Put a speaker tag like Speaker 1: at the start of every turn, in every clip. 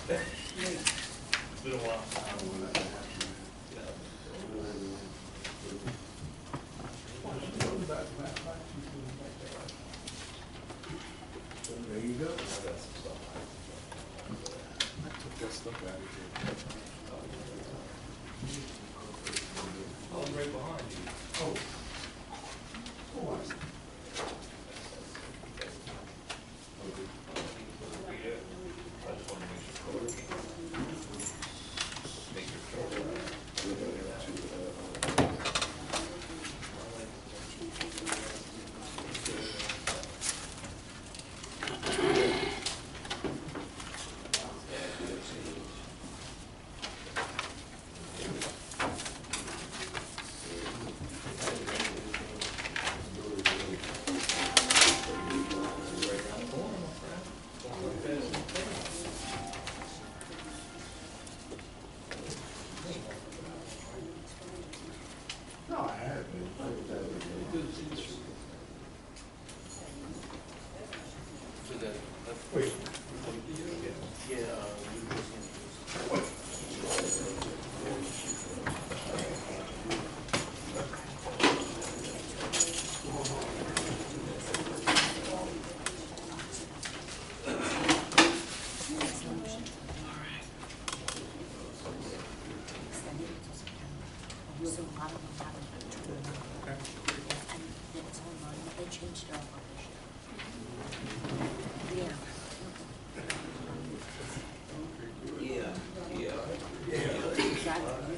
Speaker 1: It's been a while.
Speaker 2: There you go.
Speaker 1: I got some stuff.
Speaker 2: I took that stuff out of here.
Speaker 1: Oh, I'm right behind you.
Speaker 2: Oh. Oh, I see.
Speaker 1: I just want to make sure. Make
Speaker 2: No, I haven't. Wait.
Speaker 3: So a lot of them haven't been turned on. And it's online, but they changed it all this year. Yeah. Exactly.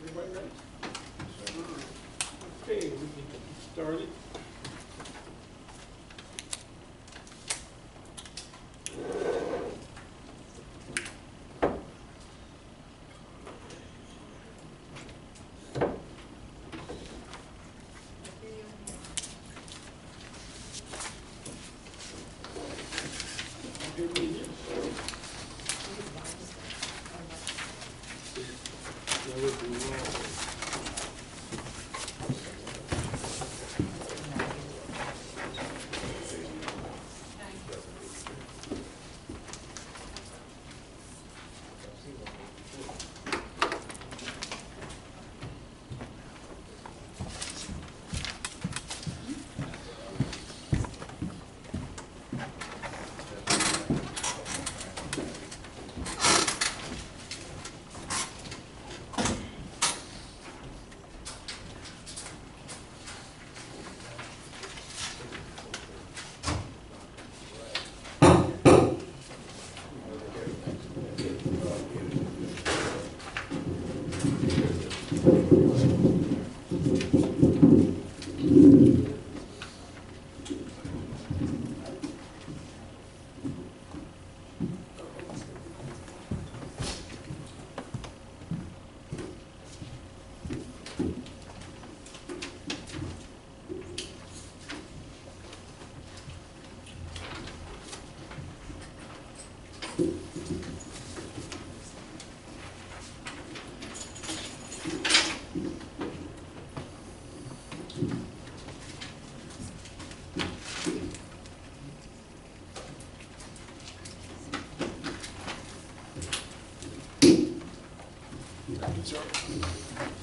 Speaker 4: Everybody ready? Okay, we can get started.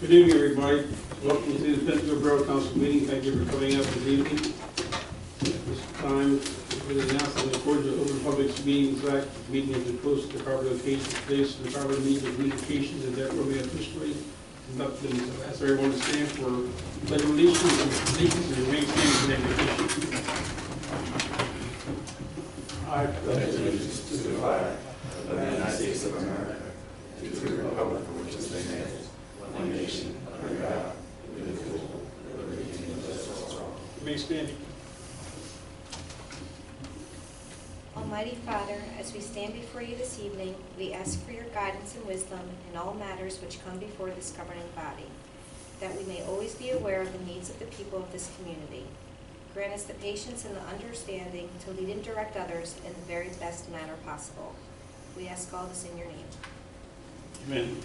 Speaker 4: Good evening, everybody. Welcome to the Penn Borough Council meeting. Thank you for coming out this evening. At this time, it was announced in accordance with Open Public Meetings Act, the meeting has been posted to proper location, place in the proper means of communications, and therefore we officially conduct things. So I ask everyone to stand for pledge of allegiance and remain standing for the invocation. I pledge allegiance to the flag of the United States of America, to the republic for which it stands, one nation, under God, indivisible, with liberty and justice for all. You may stand.
Speaker 5: Almighty Father, as we stand before you this evening, we ask for your guidance and wisdom in all matters which come before this governing body, that we may always be aware of the needs of the people of this community. Grant us the patience and the understanding to lead and direct others in the very best manner possible. We ask all this in your name.
Speaker 4: Amen.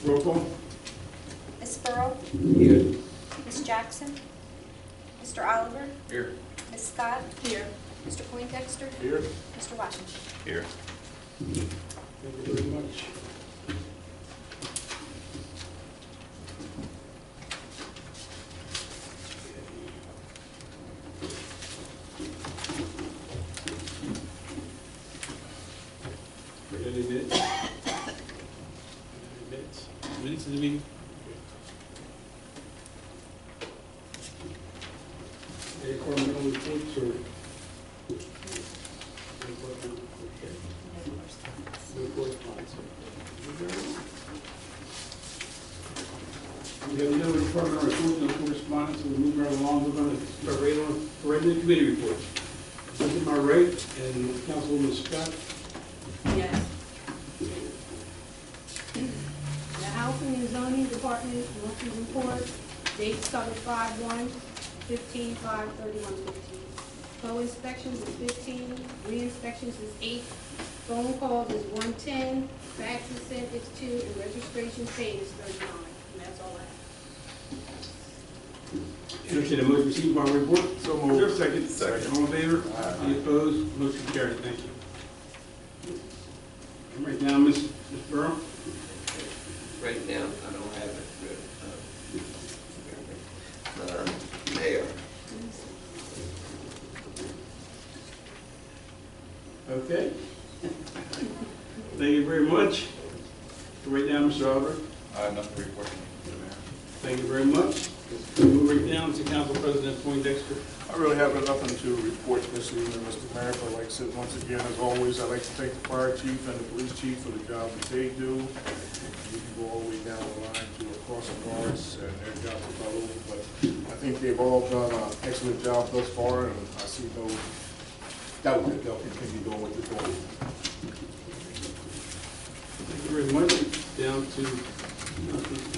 Speaker 4: Roll call.
Speaker 5: Ms. Borough?
Speaker 4: Here.
Speaker 5: Ms. Jackson? Mr. Oliver?
Speaker 1: Here.
Speaker 5: Ms. Scott? Here. Mr. Poindexter?
Speaker 2: Here.
Speaker 5: Mr. Washington?
Speaker 1: Here.
Speaker 4: Thank you very much. Any minutes? Minutes of the meeting? Any departmental reports or? No correspondence. We have no departmental reports, no correspondence, and we'll move right along. We're going to start right on regular committee reports. Look at my right, and Councilwoman Scott.
Speaker 6: Yes. The Housing and Zoning Department monthly report, dates covered 5/1/15, 5/31/15. Co-inspections is 15, re-inspections is 8, phone calls is 110, faxes sent is 2, and registration paid is 39. And that's all I have.
Speaker 4: Entertained a motion to receive our report.
Speaker 2: So
Speaker 4: Is there a
Speaker 2: moved.
Speaker 4: second?
Speaker 2: Second.
Speaker 4: All in favor?
Speaker 2: Aye.
Speaker 4: Any opposed? Motion carried. Thank you. Right now, Ms. Borough.
Speaker 7: Right now, I don't have it. Mayor.
Speaker 4: Okay. Thank you very much. Right now, Mr. Oliver.
Speaker 2: I have nothing to report.
Speaker 4: Thank you very much. We'll move right down to Council President Poindexter.
Speaker 2: I really have nothing to report this evening, Mr. Mayor, but like I said, once again, as always, I'd like to thank the fire chief and the police chief for the job that they do. You can go all the way down the line to across the guards, and their job is all over, but I think they've all done an excellent job thus far, and I see no doubt that they'll continue doing what they're doing.
Speaker 4: Thank you very much. Down to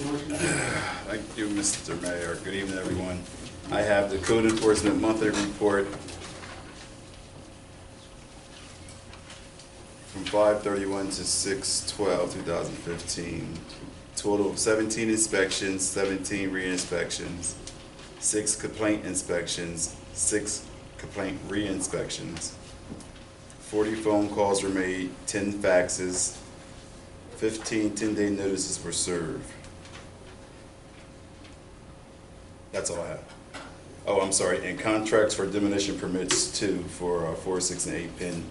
Speaker 4: Washington.
Speaker 8: Thank you, Mr. Mayor. Good evening, everyone. I have the Code Enforcement Monthly Report from 5/31 to 6/12/2015. Total of 17 inspections, 17 re-inspections, 6 complaint inspections, 6 complaint re-inspections. 40 phone calls were made, 10 faxes, 15 10-day notices were served. That's all I have. Oh, I'm sorry, and contracts for demolition permits too for 4, 6, and 8 Penn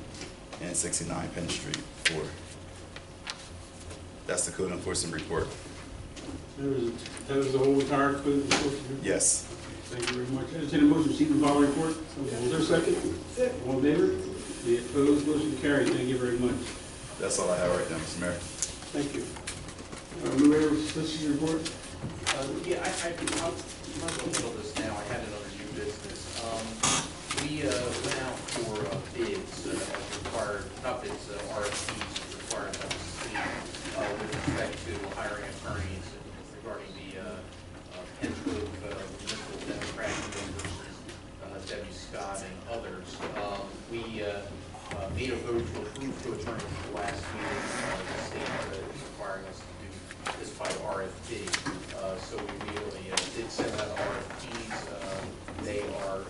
Speaker 8: and 69 Penn Street. That's the Code Enforcement Report.
Speaker 4: That was the whole entire code enforcement?
Speaker 8: Yes.
Speaker 4: Thank you very much. Entertained a motion to receive the following report. Is there a second? Second. All in favor? Any opposed? Motion carried. Thank you very much.
Speaker 8: That's all I have right now, Mr. Mayor.
Speaker 4: Thank you. Move over to solicitor's report.
Speaker 9: Yeah, I'll handle this now. I had another new business. We went out for bids, required, not bids, RFPs required by the city with respect to hiring attorneys regarding the Penn Municipal Democratic versus Debbie Scott and others. We made a vote to approve two attorneys last meeting. The state is requiring us to do this by RFP. So we really did send out RFPs. They are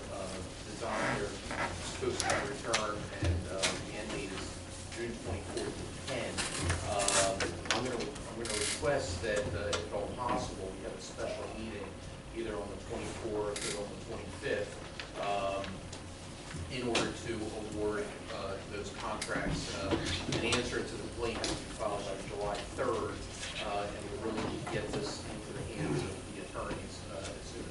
Speaker 9: designed, they're supposed to be returned, and the end date is June 24th to 10. I'm going to request that, if at all possible, we have a special meeting either on the 24th or on the 25th in order to award those contracts. An answer to the complaint has to be filed by July 3rd, and we really need to get this into the hands of the attorneys as soon as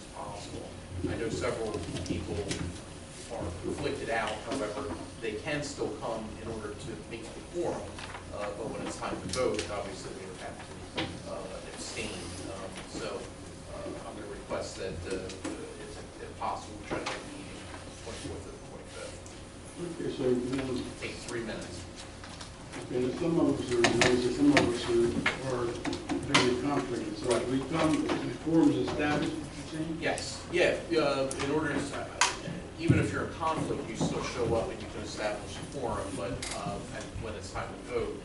Speaker 4: so, you know,
Speaker 9: Take 3 minutes.
Speaker 4: and some of us are noisy, some of us are very conflicted. So if we come, the forum's established, what you're saying?
Speaker 9: Yes, yeah, in order to, even if you're in conflict, you still show up and you can establish a forum, but and when it's time to vote,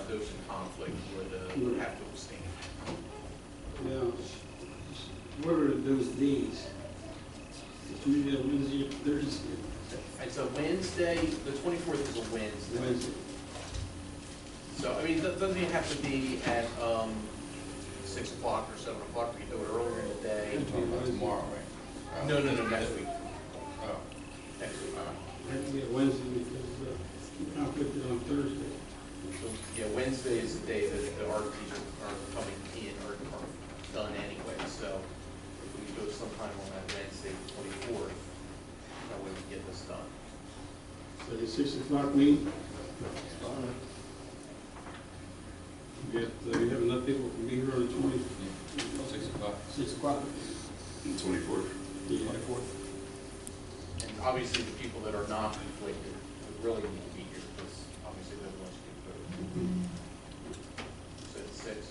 Speaker 9: those in conflict would have to abstain.
Speaker 4: Yeah. What are those days? Tuesday, Wednesday, Thursday,
Speaker 9: It's a Wednesday, the 24th is a Wednesday.
Speaker 4: Wednesday.
Speaker 9: So, I mean, it doesn't even have to be at 6 o'clock or 7 o'clock, we can do it earlier in the day.
Speaker 7: You're talking about tomorrow, right?
Speaker 9: No, next week.
Speaker 7: Oh.
Speaker 9: Next week.
Speaker 4: Had to be a Wednesday because conflicted on Thursday.
Speaker 9: So, yeah, Wednesday is the day that the art teachers are coming in or are done anyway, so if we go sometime on that Wednesday, the 24th, that way we can get this done.
Speaker 4: So the 6 o'clock meeting? You have enough people to be here on the 20th?
Speaker 7: 6 o'clock.
Speaker 4: 6 o'clock?
Speaker 8: 24th.
Speaker 4: Yeah.
Speaker 2: 24th.
Speaker 9: And obviously, the people that are not conflicted would really need to be here, because obviously they're the ones who vote. So it's 6.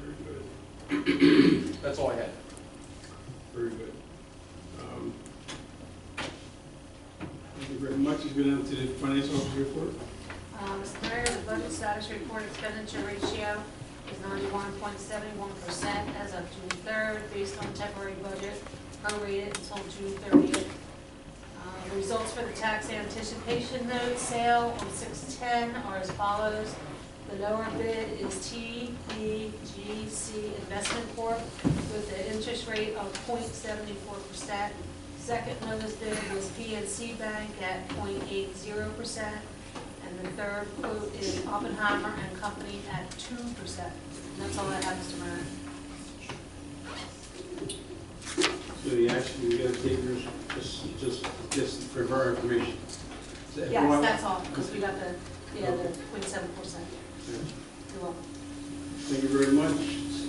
Speaker 4: Very good.
Speaker 9: That's all I had.
Speaker 4: Very good. Thank you very much. Let's go down to the financial officer report.
Speaker 6: Mr. Mayor, the budget status report expenditure ratio is 91.71% as of June 3rd, based on temporary budget prorated until June 30th. Results for the tax anticipation note sale on 6/10 are as follows. The lower bid is TBGC Investment Corp. with an interest rate of 0.74%. Second lowest bid was PNC Bank at 0.80%. And the third quote is Oppenheimer and Company at 2%. And that's all I have, Mr. Mayor.
Speaker 4: So the action we got to take is just for our information. Is that
Speaker 6: Yes,
Speaker 4: all?
Speaker 6: that's all, because we got the 0.7%. You're welcome.
Speaker 4: Thank you very much.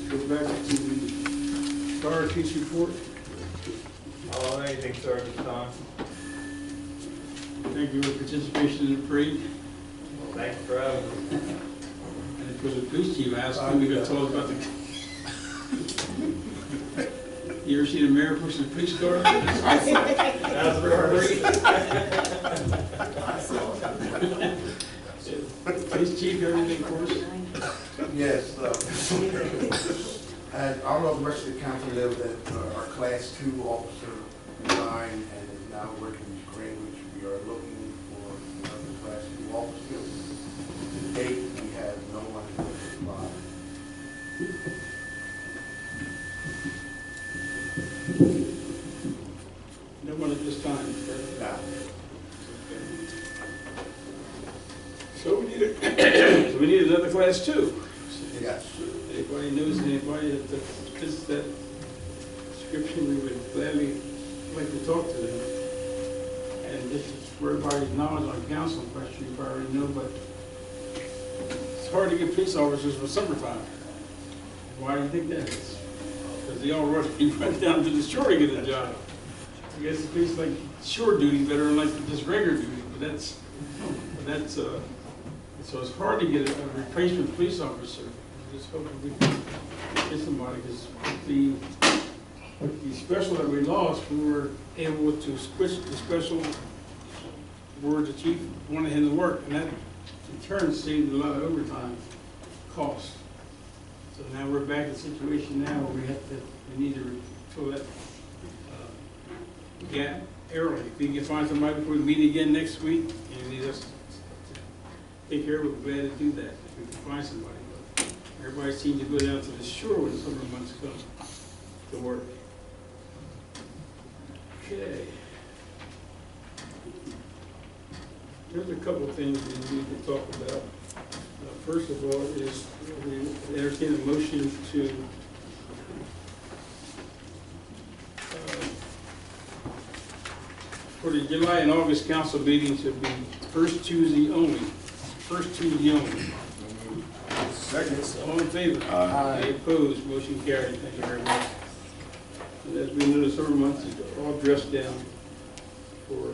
Speaker 4: Go back to the fire chief's report.
Speaker 1: Oh, anything, sir, at this time?
Speaker 4: Thank you for participation in the parade.
Speaker 1: Well, thanks for having me.
Speaker 4: And of course, the police chief asked me to tell us about the. You ever seen a mayor pushing a police car?
Speaker 1: That's for
Speaker 4: Police chief, everything for us?
Speaker 10: Yes, and I don't know if the rest of the council knows that our Class 2 officer resigned and is now working in Greenwich. We are looking for another Class 2 officer. To date, we have no one who has applied.
Speaker 4: No one at this time.
Speaker 10: Now,
Speaker 4: So we need another Class 2.
Speaker 10: yes,
Speaker 4: Anybody knows anybody that fits that description, we would gladly like to talk to them. And this is for everybody's knowledge on council, question you already know, but it's hard to get police officers for summertime. Why do you think that is? Because they all rush down to the shore to get a job. I guess the police like shore duty better than like just regular duty, but so it's hard to get a replacement police officer. Just hoping we can get somebody, because the special that we lost, we were able to switch the special where the chief wanted him to work, and that in turn saved a lot of overtime costs. So now we're back in a situation now where we need to fill that gap early. If we can find somebody before we meet again next week, and you need us to take care of it, we're glad to do that, if we can find somebody. But everybody seems to go down to the shore when the summer months come to work. Okay. There's a couple of things we need to talk about. First of all, is we entertain a motion to for the July and August council meetings to be first Tuesday only. First Tuesday only.
Speaker 2: Second.
Speaker 4: All in favor?
Speaker 2: Aye.
Speaker 4: Any opposed? Motion carried. Thank you very much. And as we know, the summer months is all dressed down. for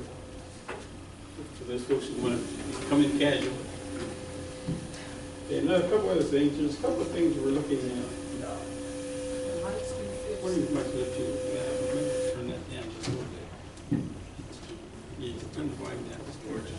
Speaker 4: those folks who want to come in casual. And a couple other things, there's a couple of things we're looking at. What do you much left to? Yeah, turn that down just a little bit. Yeah, turn the volume down just a little bit.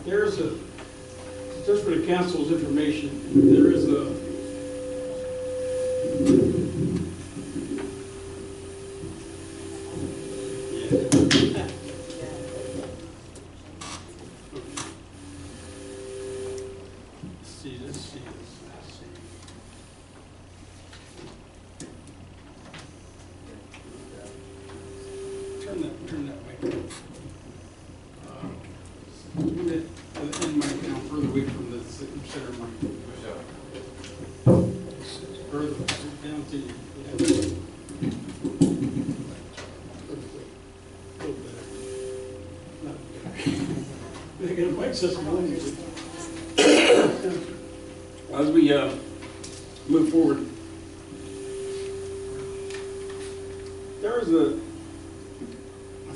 Speaker 4: There's a, just for the council's information, there is a, let's see. Turn that way. And my account further away from the center of my. Further down to you. They got a mic system on you. As we move forward, there's a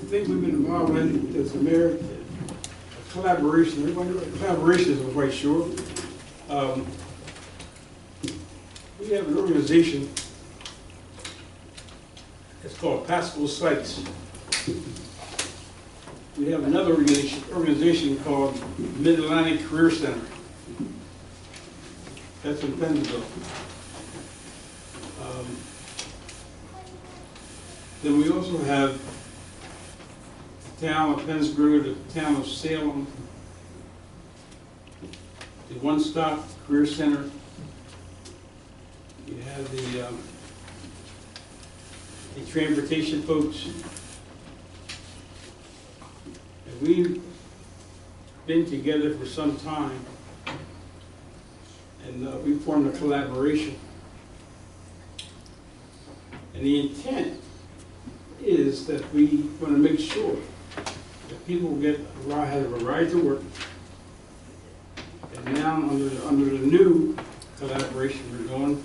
Speaker 4: thing we've been involved in as a mayor. Collaboration. Everybody knows what collaboration is, I'm quite sure. We have an organization. It's called Pascal Sites. We have another organization called Mid-Atlantic Career Center. That's in Pennsville. Then we also have the town of Pennsboro, the town of Salem, the One-Stop Career Center. You have the transportation folks. And we've been together for some time, and we formed a collaboration. And the intent is that we want to make sure that people have a ride to work. And now under the new collaboration we're doing,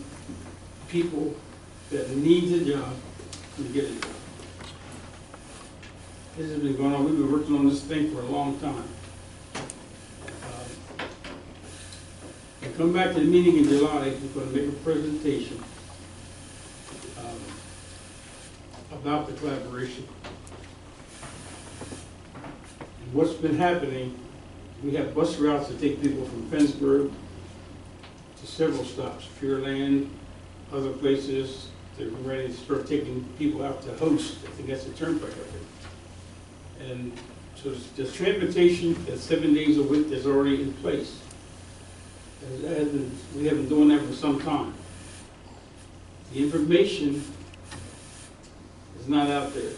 Speaker 4: people that need a job can get a job. This has been going on. We've been working on this thing for a long time. We'll come back to the meeting in July. We're going to make a presentation about the collaboration. And what's been happening, we have bus routes that take people from Pennsboro to several stops, Pure Land, other places. They're ready to start taking people out to Host. I think that's a turnpike up there. And so the transportation that's 7 days a week is already in place. We have been doing that for some time. The information is not out there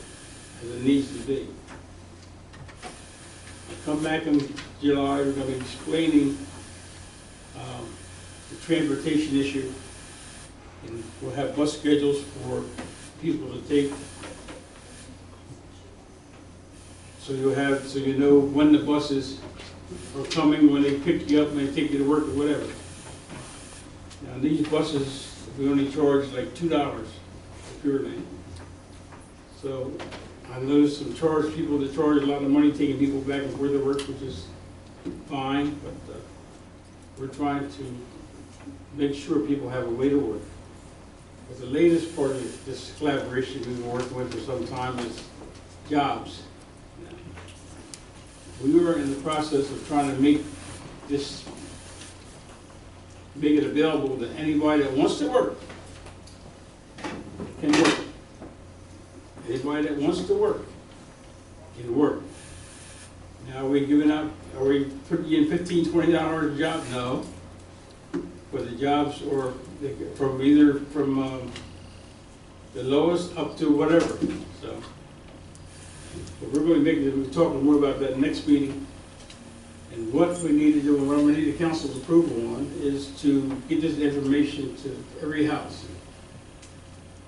Speaker 4: as it needs to be. I'll come back in July, we're going to be explaining the transportation issue, and we'll have bus schedules for people to take. So you know when the buses are coming, when they pick you up, when they take you to work or whatever. Now On these buses, we only charge like $2 for pure lane. So I noticed some people that charge a lot of money taking people back and forth to work, which is fine, but we're trying to make sure people have a way to work. But the latest part of this collaboration we've been working with for some time is jobs. We were in the process of trying to make it available to anybody that wants to work can work. Anybody that wants to work can work. Now, are we putting you in $15, $20 a job? No. But the jobs are from the lowest up to whatever. So, but we're going to we'll be talking more about that next meeting. And what we need to do, and what we need the council's approval on, is to get this information to every house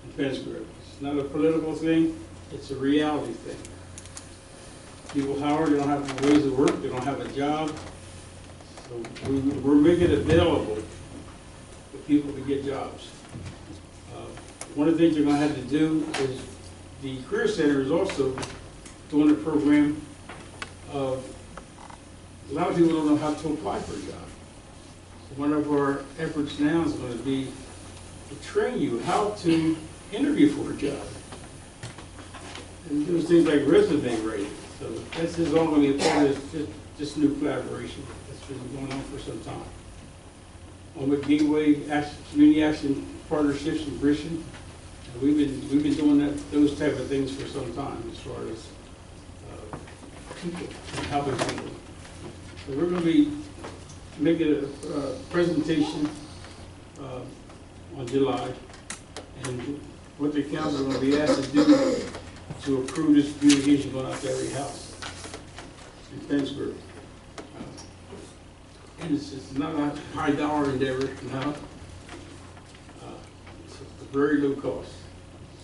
Speaker 4: in Penn. It's not a political thing, it's a reality thing. People, Howard, they don't have ways to work, they don't have a job. So we're making it available for people to get jobs. One of the things you're going to have to do is the Career Center is also doing a program of, a lot of people don't know how to apply for a job. So one of our efforts now is going to be to train you how to interview for a job. And do things like resume writing. So this is all going to be a part of this new collaboration that's been going on for some time. On with Gateway Community Action Partnerships in Grisham, and we've been doing those type of things for some time as far as people, helping people. So we're going to be making a presentation on July, and what the council is going to be asked to do to approve this communication going out to every house in Pennsburg. And it's not a high dollar endeavor, no. It's a very low cost.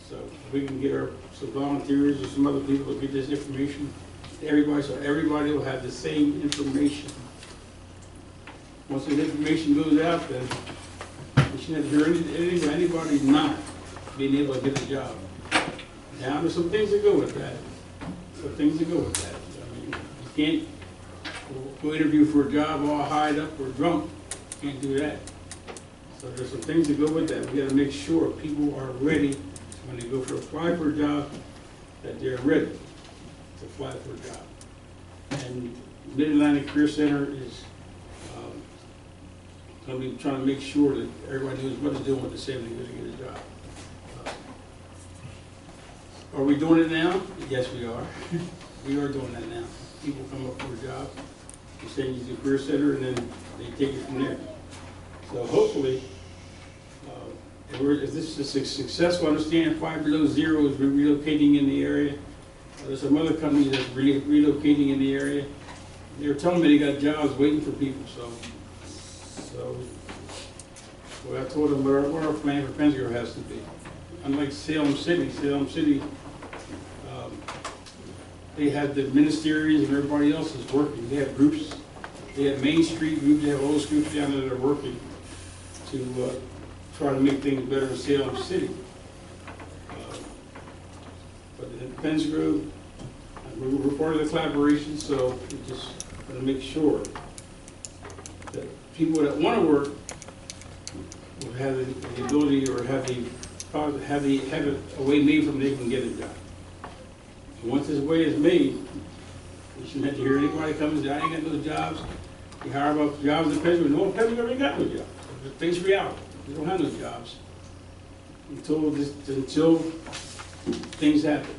Speaker 4: So if we can get some volunteers or some other people to get this information to everybody, so everybody will have the same information. Once this information goes out, then we shouldn't have to hear anybody not being able to get a job. Now, there's some things that go with that. I mean, you can't go interview for a job all high up or drunk. You can't do that. So there's some things that go with that. We got to make sure people are ready when they go to apply for a job, that they're ready to apply for a job. And Mid-Atlantic Career Center is going to be trying to make sure that everybody knows what to do with the same thing to get a job. Are we doing it now? Yes, we are. We are doing that now. People come up for a job, they send you to the Career Center, and then they take it from there. So hopefully, if this is successful, understand 5 Below Zero is relocating in the area. There's some other companies that's relocating in the area. They were telling me they got jobs waiting for people, so well, I told them what our plan for Pennsburg has to be. Unlike Salem City, they have the ministerials and everybody else is working. They have groups, they have Main Street groups, they have all those groups down there that are working to try to make things better in Salem City. But in Pennsburg, we're part of the collaboration, so we just want to make sure that people that want to work will have the ability or have a way made for them they can get a job. And once this way is made, you shouldn't have to hear anybody come and say, I ain't got no jobs. You hire about jobs in Pennsburg. No, Pennsburg ain't got no jobs. Face reality. We don't have no jobs until things happen.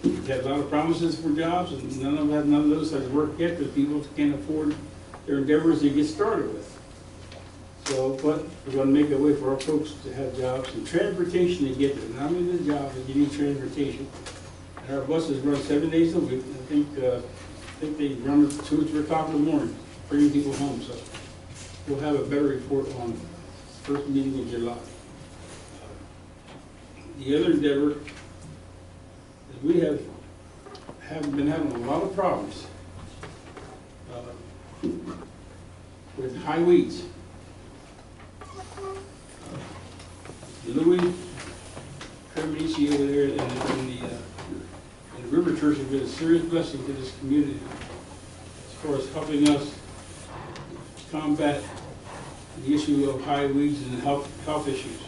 Speaker 4: We had a lot of promises for jobs, and none of those has worked yet because people can't afford their endeavors to get started with. So, but we're going to make a way for our folks to have jobs and transportation to get there. Not only the job, but you need transportation. And our buses run 7 days a week. I think they run at 2 or 3 o'clock in the morning, bringing people home. So we'll have a better report on the first meeting in July. The other endeavor is we have been having a lot of problems with high weeds. Louis Carminici over there and the River Church has been a serious blessing to this community as far as helping us combat the issue of high weeds and health issues.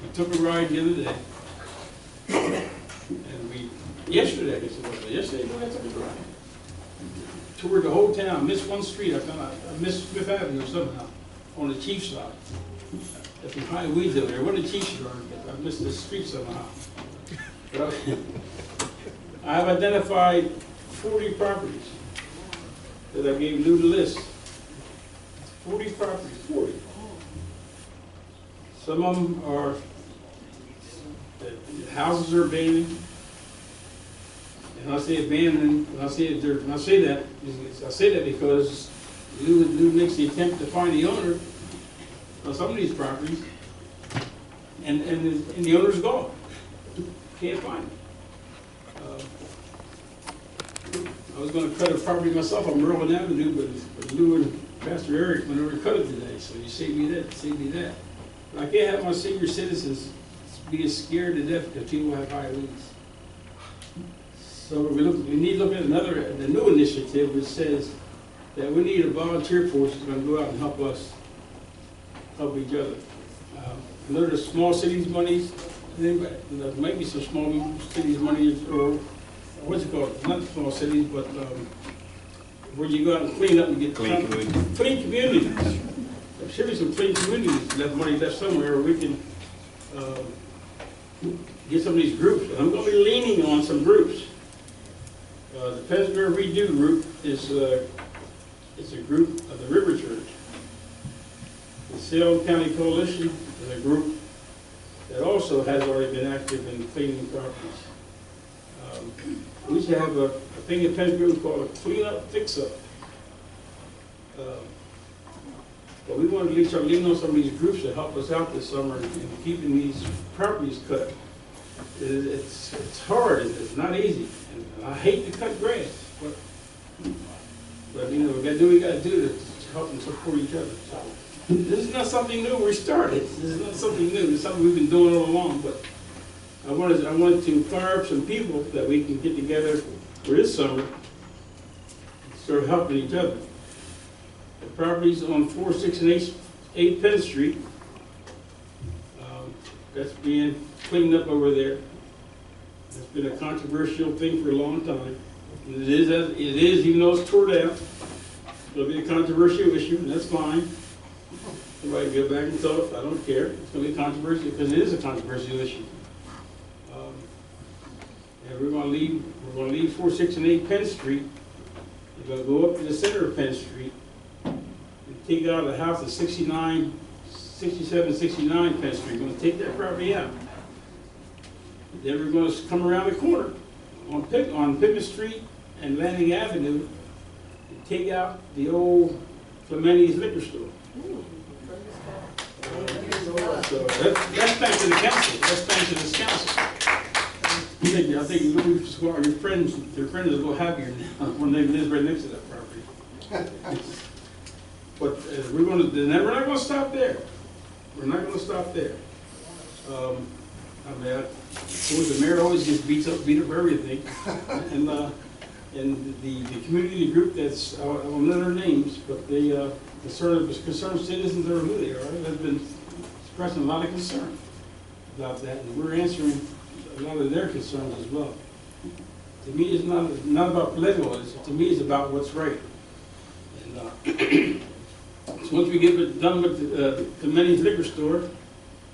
Speaker 4: We took a ride the other day, and yesterday, I guess it was, I took a ride. Toured the whole town, missed one street, I missed Fifth Avenue somehow, on the chief side. There's some high weeds over there, what the chiefs are, I missed the street somehow. But I have identified 40 properties that I gave Lou the list. 40 properties, 40. Some of them are, the houses are abandoned. And I say abandoned, I say that because Lou makes the attempt to find the owner of some of these properties, and the owner's gone. Can't find him. I was going to cut a property myself on Merlin Avenue, but Lou and Pastor Eric went over to cut it today, so you saved me that. But I can't have my senior citizens being scared to death because people have high weeds. So we need to look at the new initiative which says that we need a volunteer force that's going to go out and help us help each other. I know there's small cities monies, there might be some small cities money, or what's it called, not small cities, but where you go out and clean up and get clean communities. There should be some clean communities, that money left somewhere where we can get some of these groups. And I'm going to be leaning on some groups. The Penn Redo group is a group of the River Church. The Salem County Coalition is a group that also has already been active in cleaning properties. We used to have a thing at Penn called a clean up, fix up. But we want to start leaning on some of these groups to help us out this summer in keeping these properties cut. It's hard, it's not easy. And I hate to cut grass, but you know, we got to do what we got to do to help and support each other. So this is not something new we started. This is not something new. It's something we've been doing all along. But I wanted to fire up some people that we can get together for this summer and start helping each other. The properties on 4, 6, and 8 Penn Street, that's being cleaned up over there. It's been a controversial thing for a long time. And it is, even though it's tore down, it'll be a controversial issue, and that's fine. Somebody go back and tell it, I don't care. It's going to be controversial because it is a controversial issue. And we're going to leave 4, 6, and 8 Penn Street. We're going to go up to the center of Penn Street and take out a house at 67, 69 Penn Street. We're going to take that property out. Then we're going to come around the corner on Pickett Street and Landing Avenue and take out the old Clementi's liquor store. So that's thanks to the council. That's thanks to this council. I think Louis, your friends are a little happier now when they live right next to that property. But we're not going to stop there. We're not going to stop there. Of course, the mayor always gets beat up for everything, and the community group that's I won't know their names, but the concerned citizens are who they are have been expressing a lot of concern about that, and we're answering a lot of their concerns as well. To me, it's not about political. To me, it's about what's right. And so once we get it done with the Menny's liquor store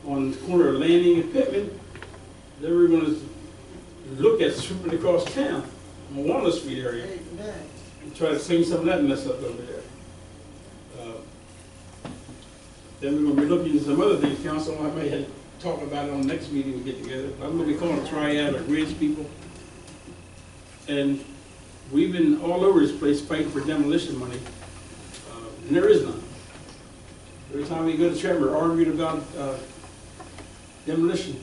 Speaker 4: on the corner of Landing and Pittman, then we're going to look at sweeping across town on Walnut Street area and try to clean some of that mess up over there. Then we're going to be looking at some other things. Council, I may have talk about it on the next meeting we get together. I'm going to be calling a triad of bridge people. And we've been all over this place fighting for demolition money, and there is none. Every time we go to Trevor, we're arguing about demolition.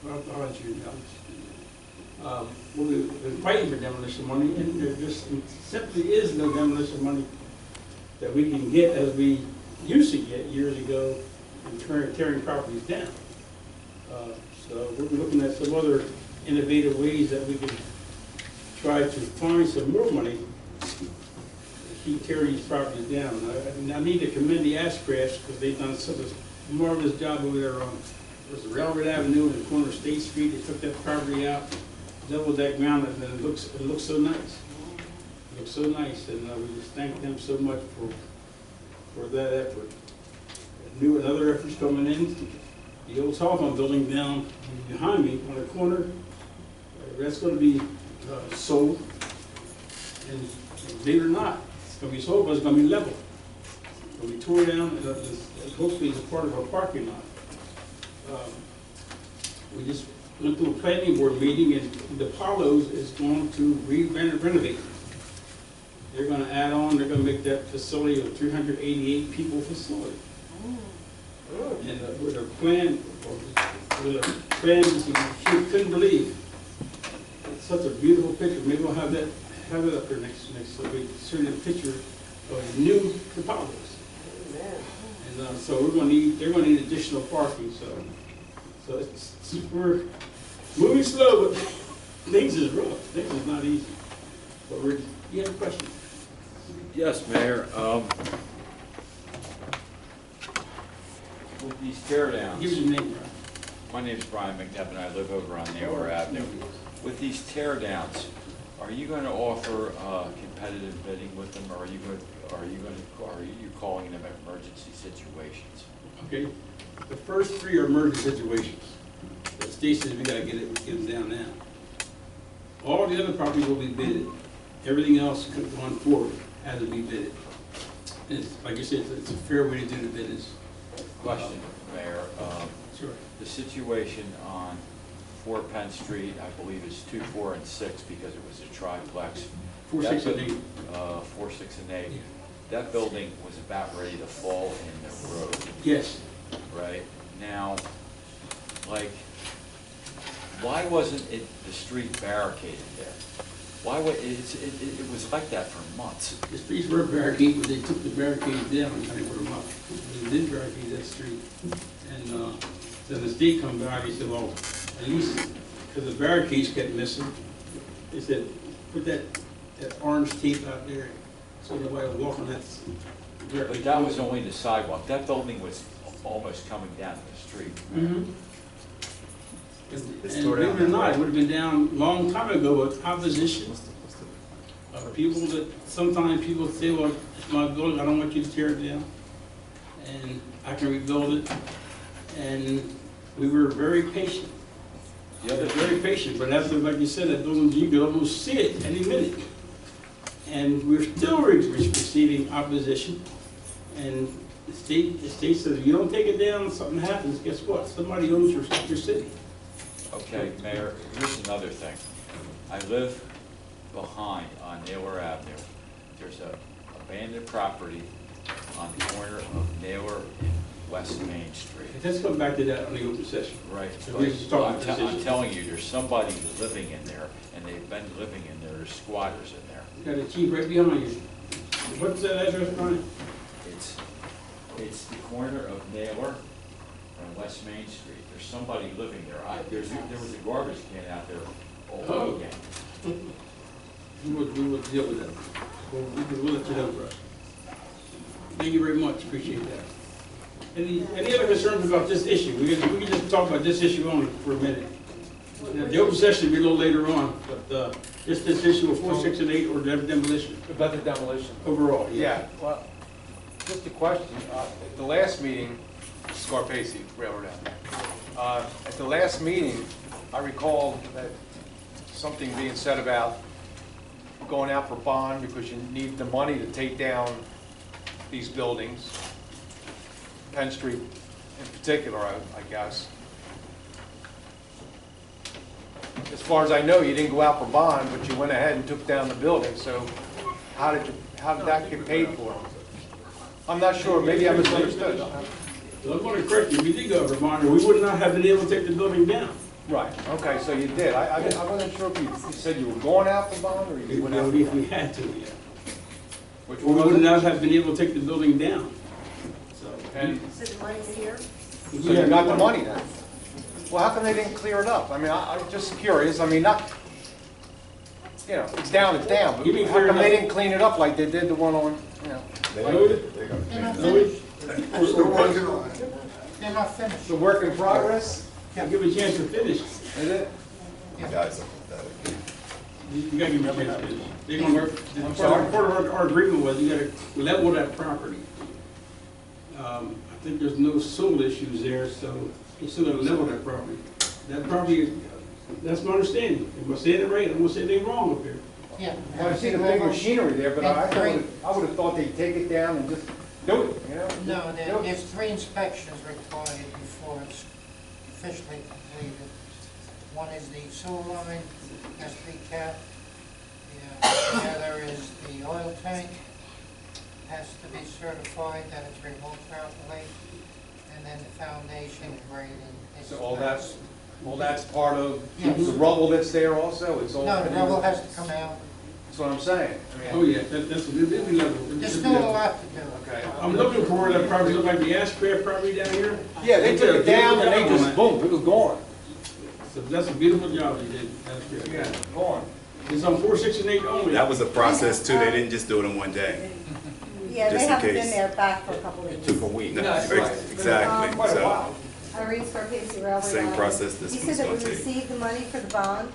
Speaker 4: Well, I'll let you know. We've been fighting for demolition money, and there just simply is no demolition money that we can get as we used to get years ago and tearing properties down. So we're looking at some other innovative ways that we can try to find some more money to keep tearing these properties down. I need to commend the Ashcrafts because they've done such a marvelous job over there on, was the Railroad Avenue and the corner of State Street. They took that property out, leveled that ground, and it looks so nice. It looks so nice, and we just thank them so much for that effort. Another effort's coming in. The old telephone building down behind me on the corner, that's going to be sold. And believe it or not, it's going to be sold, but it's going to be level. It's going to be tore down, and hopefully it's a part of our parking lot. We just went through a planning board meeting, and the Apollos is going to renovate. They're going to add on, they're going to make that facility a 388 people facility. And with a plan, you couldn't believe. It's such a beautiful picture. Maybe we'll have it up there next week. Showing a picture of the new Apollos. And so they're going to need additional parking. So we're moving slow, but things is rough. Things is not easy. But you have a question?
Speaker 11: Yes, Mayor. With these tear downs,
Speaker 4: Give us your name, Brian.
Speaker 11: my name's Brian McNevin, I live over on Naylor Avenue. With these tear downs, are you going to offer competitive bidding with them, or are you calling them emergency situations?
Speaker 4: Okay. The first three are emergency situations. The state says we got to get them down now. All the other properties will be bidded. Everything else going forward has to be bidded. And like I said, it's a fair way to do the business.
Speaker 11: Question, Mayor.
Speaker 4: Sure.
Speaker 11: The situation on 4 Penn Street, I believe is 2, 4, and 6 because it was a triplex.
Speaker 4: 4, 6, and 8.
Speaker 11: 4, 6, and 8.
Speaker 4: Yeah.
Speaker 11: That building was about ready to fall in the road.
Speaker 4: Yes.
Speaker 11: Right? Now, like, why wasn't the street barricaded there? Why would, it was like that for months.
Speaker 4: The streets were barricaded, but they took the barricades down and kind of put them up. They didn't barricade that street. And then the state come by, they said, well, at least, because the barricades kept missing, they said, put that orange tape out there so nobody would walk on that.
Speaker 11: But that was only the sidewalk. That building was almost coming down the street.
Speaker 4: Mm-hmm. And believe it or not, it would have been down a long time ago with opposition. People that, sometimes people say, well, it's my building, I don't want you to tear it down. And I can rebuild it. And we were very patient.
Speaker 11: The other
Speaker 4: Very patient, but after, like you said, that building, you could almost see it any minute. And we're still receiving opposition. And the state says, if you don't take it down, something happens, guess what? Somebody owns your city.
Speaker 11: Okay, Mayor, here's another thing. I live behind on Naylor Avenue. There's a abandoned property on the corner of Naylor and West Main Street.
Speaker 4: Let's go back to that on the open session.
Speaker 11: Right.
Speaker 4: So we just talk about this
Speaker 11: I'm
Speaker 4: issue.
Speaker 11: telling you, there's somebody living in there, and they've been living in there. There's squatters in there.
Speaker 4: You got a chief right behind you. What's that address, Brian?
Speaker 11: It's the corner of Naylor and West Main Street. There's somebody living there. There was a garbage can out there all weekend.
Speaker 4: We will deal with that. We'll let you know, bro. Thank you very much, appreciate that. Any other concerns about this issue? We can just talk about this issue only for a minute. The open session will be a little later on, but just this issue of 4, 6, and 8 or demolition
Speaker 12: About the demolition.
Speaker 4: overall.
Speaker 12: Yeah, well, just a question. At the last meeting, Scarpacey, Railroad Avenue. At the last meeting, I recall that something being said about going out for bond because you need the money to take down these buildings, Penn Street in particular, I guess. As far as I know, you didn't go out for bond, but you went ahead and took down the building. So how did that get paid for? I'm not sure. Maybe I misunderstood.
Speaker 4: So I'm going to correct you. We did go over bond, or we would not have been able to take the building down.
Speaker 12: Right. Okay. So you did. I wasn't sure if you said you were going out for bond or you went out.
Speaker 4: We had to, yeah.
Speaker 12: Which
Speaker 4: we
Speaker 12: one
Speaker 4: would
Speaker 12: was it?
Speaker 4: not have been able to take the building down. So.
Speaker 12: And
Speaker 5: So the money's here?
Speaker 12: so you got the money then? Well, how come they didn't clear it up? I mean, I'm just curious, I mean, not, you know, it's down, but
Speaker 4: You mean
Speaker 12: how
Speaker 4: clear it
Speaker 12: come they
Speaker 4: up?
Speaker 12: didn't clean it up like they did the one on, you know?
Speaker 4: Louis? Louis?
Speaker 10: Still working on it.
Speaker 3: They're not finished.
Speaker 12: The work in progress,
Speaker 4: I'll give a chance to finish.
Speaker 12: is it?
Speaker 8: Guys,
Speaker 4: You gotta give me a chance to finish. They're gonna work,
Speaker 12: I'm sorry?
Speaker 4: part of our agreement was you gotta level that property. I think there's no soil issues there, so you still gotta level that property. That property, that's my understanding. If I'm saying it right, I'm gonna say anything wrong up here.
Speaker 3: Yeah.
Speaker 12: Well, I see the big machinery there, but I would have thought they'd take it down and just do it, you know?
Speaker 3: No, there's 3 inspections required before it's officially completed. One is the sewer line, has to be capped. The other is the oil tank, has to be certified that it's removed properly. And then the foundation grading.
Speaker 12: So all that's part of
Speaker 3: Yes.
Speaker 12: the rubble that's there also? It's all.
Speaker 3: No, the rubble has to come out.
Speaker 12: That's what I'm saying. I
Speaker 4: Oh,
Speaker 12: mean,
Speaker 4: yeah, that's a good level.
Speaker 3: There's still a lot to do.
Speaker 12: okay.
Speaker 4: I'm looking for that property, look like the Ashcraft property down here.
Speaker 12: Yeah, they took it down and they just,
Speaker 4: Yeah.
Speaker 12: boom, it was gone.
Speaker 4: So that's a beautiful job you did. Ashcraft.
Speaker 12: Yeah, gone.
Speaker 4: It's on 4, 6, and 8 only.
Speaker 8: that was a process too, they didn't just do it in one day.
Speaker 5: Yeah,
Speaker 8: Just
Speaker 5: they
Speaker 8: in
Speaker 5: haven't been
Speaker 8: case.
Speaker 5: there back for a couple of years.
Speaker 11: a week.
Speaker 8: No,
Speaker 12: that's right.
Speaker 8: Exactly,
Speaker 12: Quite a
Speaker 8: so,
Speaker 12: while.
Speaker 5: Irene Scarpese, Railroad.
Speaker 8: Same
Speaker 5: Line.
Speaker 8: process this
Speaker 5: You
Speaker 8: one's
Speaker 5: said that we
Speaker 8: gonna take.
Speaker 5: received the money for the bond,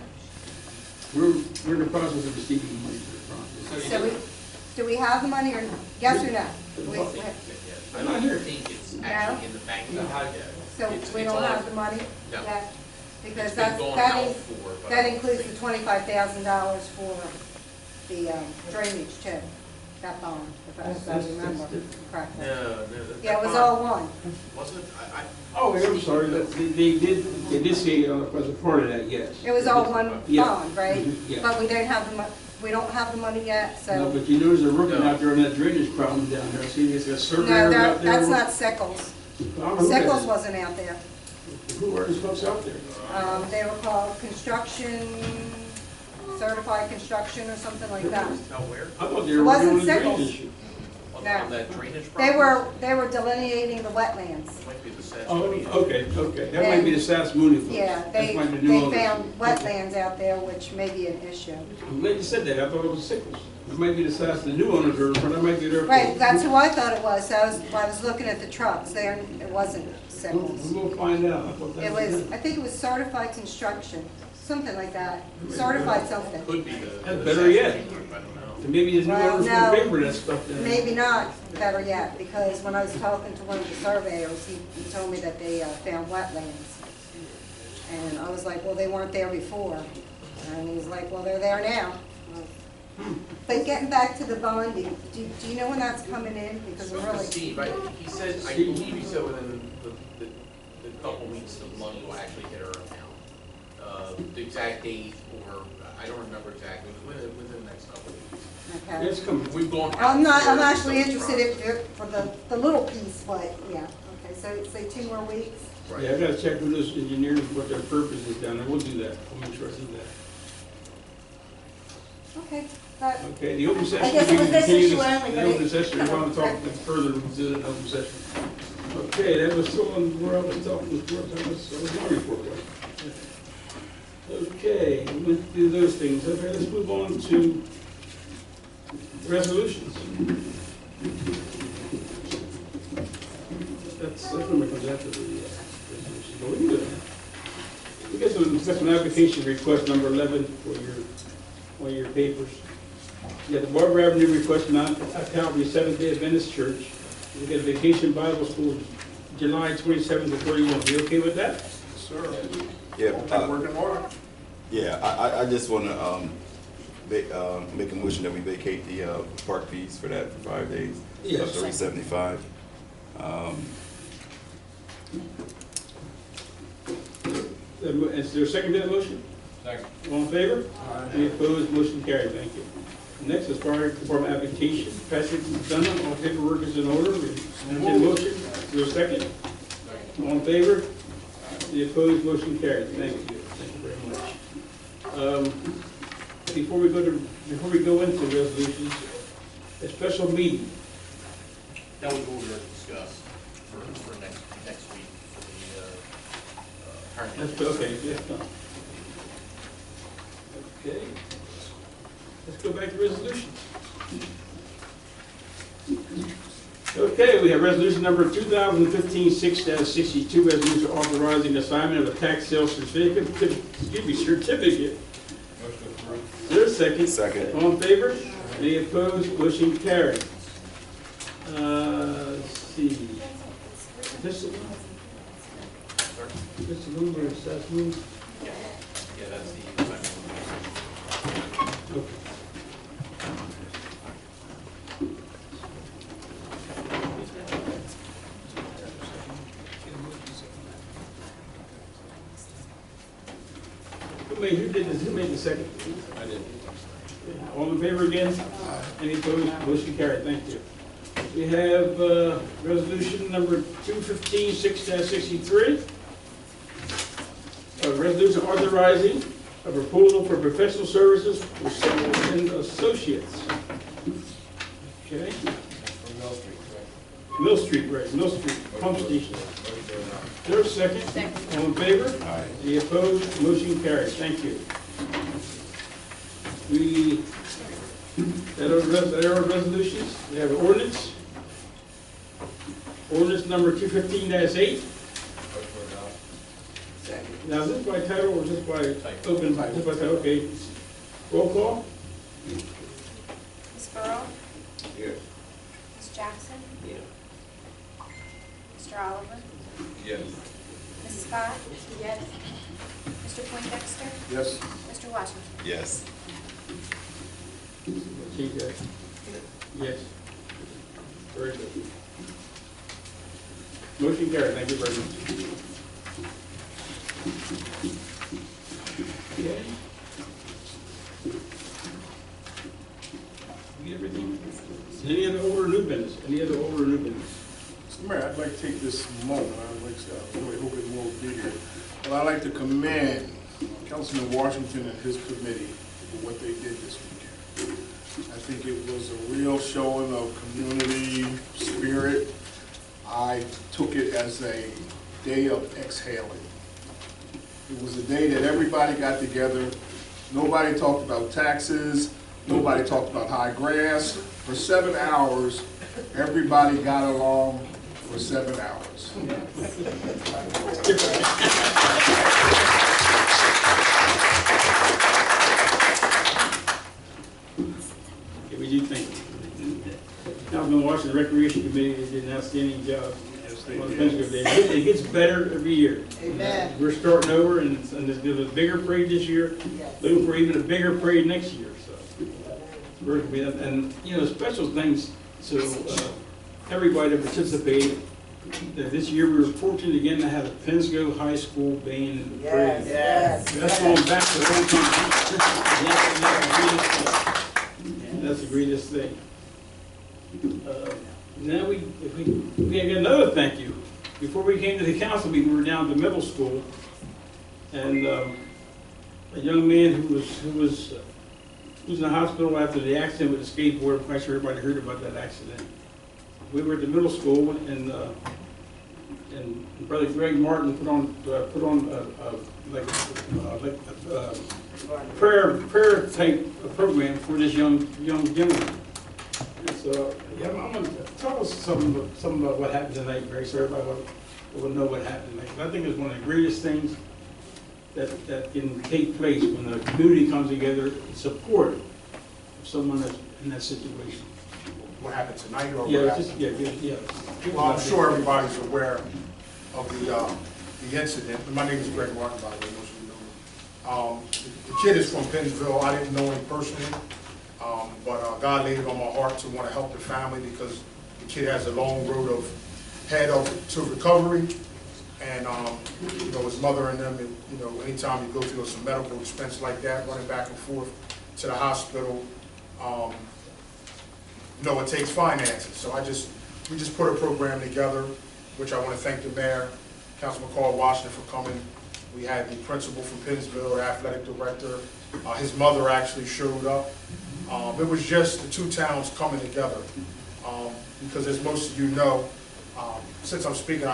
Speaker 4: We're in the process of receiving the money for the process.
Speaker 5: so do we have the money or, yes or no?
Speaker 4: I'm not here.
Speaker 9: I think it's
Speaker 5: No?
Speaker 9: actually in the bank.
Speaker 5: So we don't have the money
Speaker 9: No.
Speaker 5: yet? Because
Speaker 9: It's been going
Speaker 5: that
Speaker 9: out
Speaker 5: is,
Speaker 9: for, but.
Speaker 5: that includes the $25,000 for the drainage too, that bond, if I remember correctly.
Speaker 9: No.
Speaker 5: Yeah, it was all one.
Speaker 9: Wasn't it?
Speaker 4: Oh, I'm sorry, they did say as a part of that, yes.
Speaker 5: It was all one
Speaker 4: Yeah.
Speaker 5: bond, right?
Speaker 4: Yeah.
Speaker 5: But we don't have we don't have the money yet,
Speaker 4: No,
Speaker 5: so.
Speaker 4: but you know they're working out there on that drainage problem down there. See, it's got surveyors
Speaker 5: No,
Speaker 4: out there.
Speaker 5: that's not Sickles.
Speaker 4: Okay.
Speaker 5: Sickles wasn't out there.
Speaker 4: Who are these folks out there?
Speaker 5: They were called certified construction or something like that.
Speaker 9: Now where?
Speaker 4: I thought they
Speaker 5: It
Speaker 4: were
Speaker 5: wasn't
Speaker 4: working on the
Speaker 5: Sickles.
Speaker 4: drainage issue.
Speaker 9: On
Speaker 5: No.
Speaker 9: that drainage
Speaker 5: They
Speaker 9: problem?
Speaker 5: were delineating the wetlands.
Speaker 9: Might be the Sasquatch.
Speaker 4: Oh, okay. That might be the Sass Mooney folks.
Speaker 5: Yeah,
Speaker 4: That
Speaker 5: they
Speaker 4: might be the new owners.
Speaker 5: found wetlands out there, which may be an issue.
Speaker 4: I'm glad you said that. I thought it was Sickles. It might be the Sass, the new owners, or that might be their.
Speaker 5: Right, that's who I thought it was, so I was looking at the trucks there, and it wasn't Sickles.
Speaker 4: We'll find out. I thought that
Speaker 5: It was, I think it was certified construction, something like that, certified something.
Speaker 9: Could be the.
Speaker 4: That's
Speaker 9: the
Speaker 4: better yet.
Speaker 9: Sasquatch group, I don't know.
Speaker 4: And maybe the new
Speaker 5: Well,
Speaker 4: owners
Speaker 5: no.
Speaker 4: will favor that stuff then.
Speaker 5: Maybe not, better yet, because when I was talking to one of the surveyors, he told me that they found wetlands. And I was like, well, they weren't there before. And he's like, well, they're there now. But getting back to the bonding, do you know when that's coming in? Because I'm
Speaker 9: Spoke to
Speaker 5: really,
Speaker 9: Steve, he said, I believe he said within the couple weeks, the money will actually hit our account. The exact date, or, I don't remember exactly, it was within the next couple of weeks.
Speaker 5: okay.
Speaker 4: It's coming.
Speaker 9: We've gone.
Speaker 5: I'm
Speaker 9: out
Speaker 5: actually
Speaker 9: for
Speaker 5: interested for the little piece, but, yeah, okay, so say 2 more weeks.
Speaker 9: Right.
Speaker 4: Yeah, I gotta check with those engineers what their purpose is down there. We'll do that. We'll make sure I do that.
Speaker 5: Okay, but
Speaker 4: Okay, the open session.
Speaker 5: I guess it was
Speaker 4: we
Speaker 5: this
Speaker 4: continue
Speaker 5: issue
Speaker 4: this-
Speaker 5: only,
Speaker 4: The
Speaker 5: but
Speaker 4: open
Speaker 5: it-
Speaker 4: session, we want to talk further, we'll do that in open session. Okay, that was still on, where I was talking, that was my report. Okay, we went through those things. Okay, let's move on to resolutions. That's when it comes after the resolution, but we can do that. We got some application request number 11 on your papers. You got the Borough Avenue request, Mount Calvary Seventh-day Adventist Church. We got Vacation Bible School, July 27th to 31. You okay with that?
Speaker 2: Sir,
Speaker 8: Yeah,
Speaker 2: all working order.
Speaker 8: yeah, I just wanna, make a motion that we vacate the, park fees for that for 5 days.
Speaker 4: Yes.
Speaker 8: Of $375.
Speaker 4: Is there a second to that motion?
Speaker 7: Second.
Speaker 4: All in favor? Any opposed? Motion carried. Thank you. Next is Fire Department application. Patrick McDonough, all paperwork is in order. Entertained motion. Is there a second? All in favor? Any opposed? Motion carried. Thank you. Thank you very much. Before we go into resolutions, A special meeting.
Speaker 9: That was what we were discussed for next week for the,
Speaker 4: That's,
Speaker 9: hiring.
Speaker 4: okay, yeah. Okay. Let's go back to resolutions. Okay, we have resolution number 2015-6-62, resolution authorizing assignment of a tax sale certificate. Certificate. Is there a second?
Speaker 8: Second.
Speaker 4: All in favor? Any opposed? Motion carried. Let's see. This room or is that room?
Speaker 9: Yeah, that's the assignment.
Speaker 4: Okay. Who did this? Who made the second?
Speaker 7: I did.
Speaker 4: All in favor again? Any opposed? Motion carried. Thank you. We have resolution number 2015-6-63. A resolution authorizing a proposal for professional services for Civil and Associates. Okay. Mill Street, right, Mill Street, pump station. Is there a second?
Speaker 6: Second.
Speaker 4: All in favor?
Speaker 8: Aye.
Speaker 4: Any opposed? Motion carries. Thank you. That are resolutions. We have an ordinance. Ordinance number 215-8. Now, is this by title or just by open? Just by title, okay. Roll call?
Speaker 5: Ms. Borough?
Speaker 7: Yes.
Speaker 5: Ms. Jackson?
Speaker 7: Yeah.
Speaker 5: Mr. Oliver?
Speaker 7: Yes.
Speaker 5: Ms. Scott? Yes. Mr. Poindexter?
Speaker 2: Yes.
Speaker 5: Mr. Washington?
Speaker 8: Yes.
Speaker 4: Change that. Yes. Very good. Motion carried. Thank you very much. Okay. We get everything? Any other older or new business? Any other older or new business?
Speaker 2: Mr. Mayor, I'd like to take this moment, I really hope it won't be here, but I'd like to commend Councilman Washington and his committee for what they did this weekend. I think it was a real showing of community spirit. I took it as a day of exhaling. It was a day that everybody got together. Nobody talked about taxes. Nobody talked about high grass. For 7 hours, everybody got along for 7 hours.
Speaker 4: Okay, we do thank you. Councilman Washington, the Recreation Committee did an outstanding job.
Speaker 2: Yes, they
Speaker 4: On
Speaker 2: did.
Speaker 4: Penn Day. It gets better every year.
Speaker 3: Amen.
Speaker 4: We're starting over, and there's a bigger parade this year, looking for even a bigger parade next year, so. And, you know, special things to everybody that participated. This year, we were fortunate again to have the Pennsco High School band in the parade. That's going back to the whole time. That's the greatest thing. Now we got another thank you. Before we came to the council meeting, we were down at the middle school, and a young man who was in the hospital after the accident with the skateboard. I'm quite sure everybody heard about that accident. We were at the middle school, and Brother Greg Martin put on prayer type of program for this young gentleman. And so yeah, I'm going to tell us something about what happened tonight, Barry, so everybody will know what happened tonight. I think it's one of the greatest things that can take place when the community comes together in support of someone that's in that situation.
Speaker 2: What happened tonight or
Speaker 4: Yeah,
Speaker 2: what
Speaker 4: just,
Speaker 2: happened?
Speaker 4: yeah.
Speaker 2: Well, I'm sure everybody's aware of the incident. My name is Greg Martin, by the way, most of you know me. The kid is from Pennsville. I didn't know him personally, but God laid it on my heart to want to help the family because the kid has a long road to recovery. And, you know, his mother and them, and, you know, anytime you go through some medical expense like that, running back and forth to the hospital, you know, it takes finances. So we just put a program together, which I want to thank the mayor, Councilman Carl Washington for coming. We had the principal from Pennsville, the athletic director. His mother actually showed up. It was just the two towns coming together. Because as most of you know, since I'm speaking,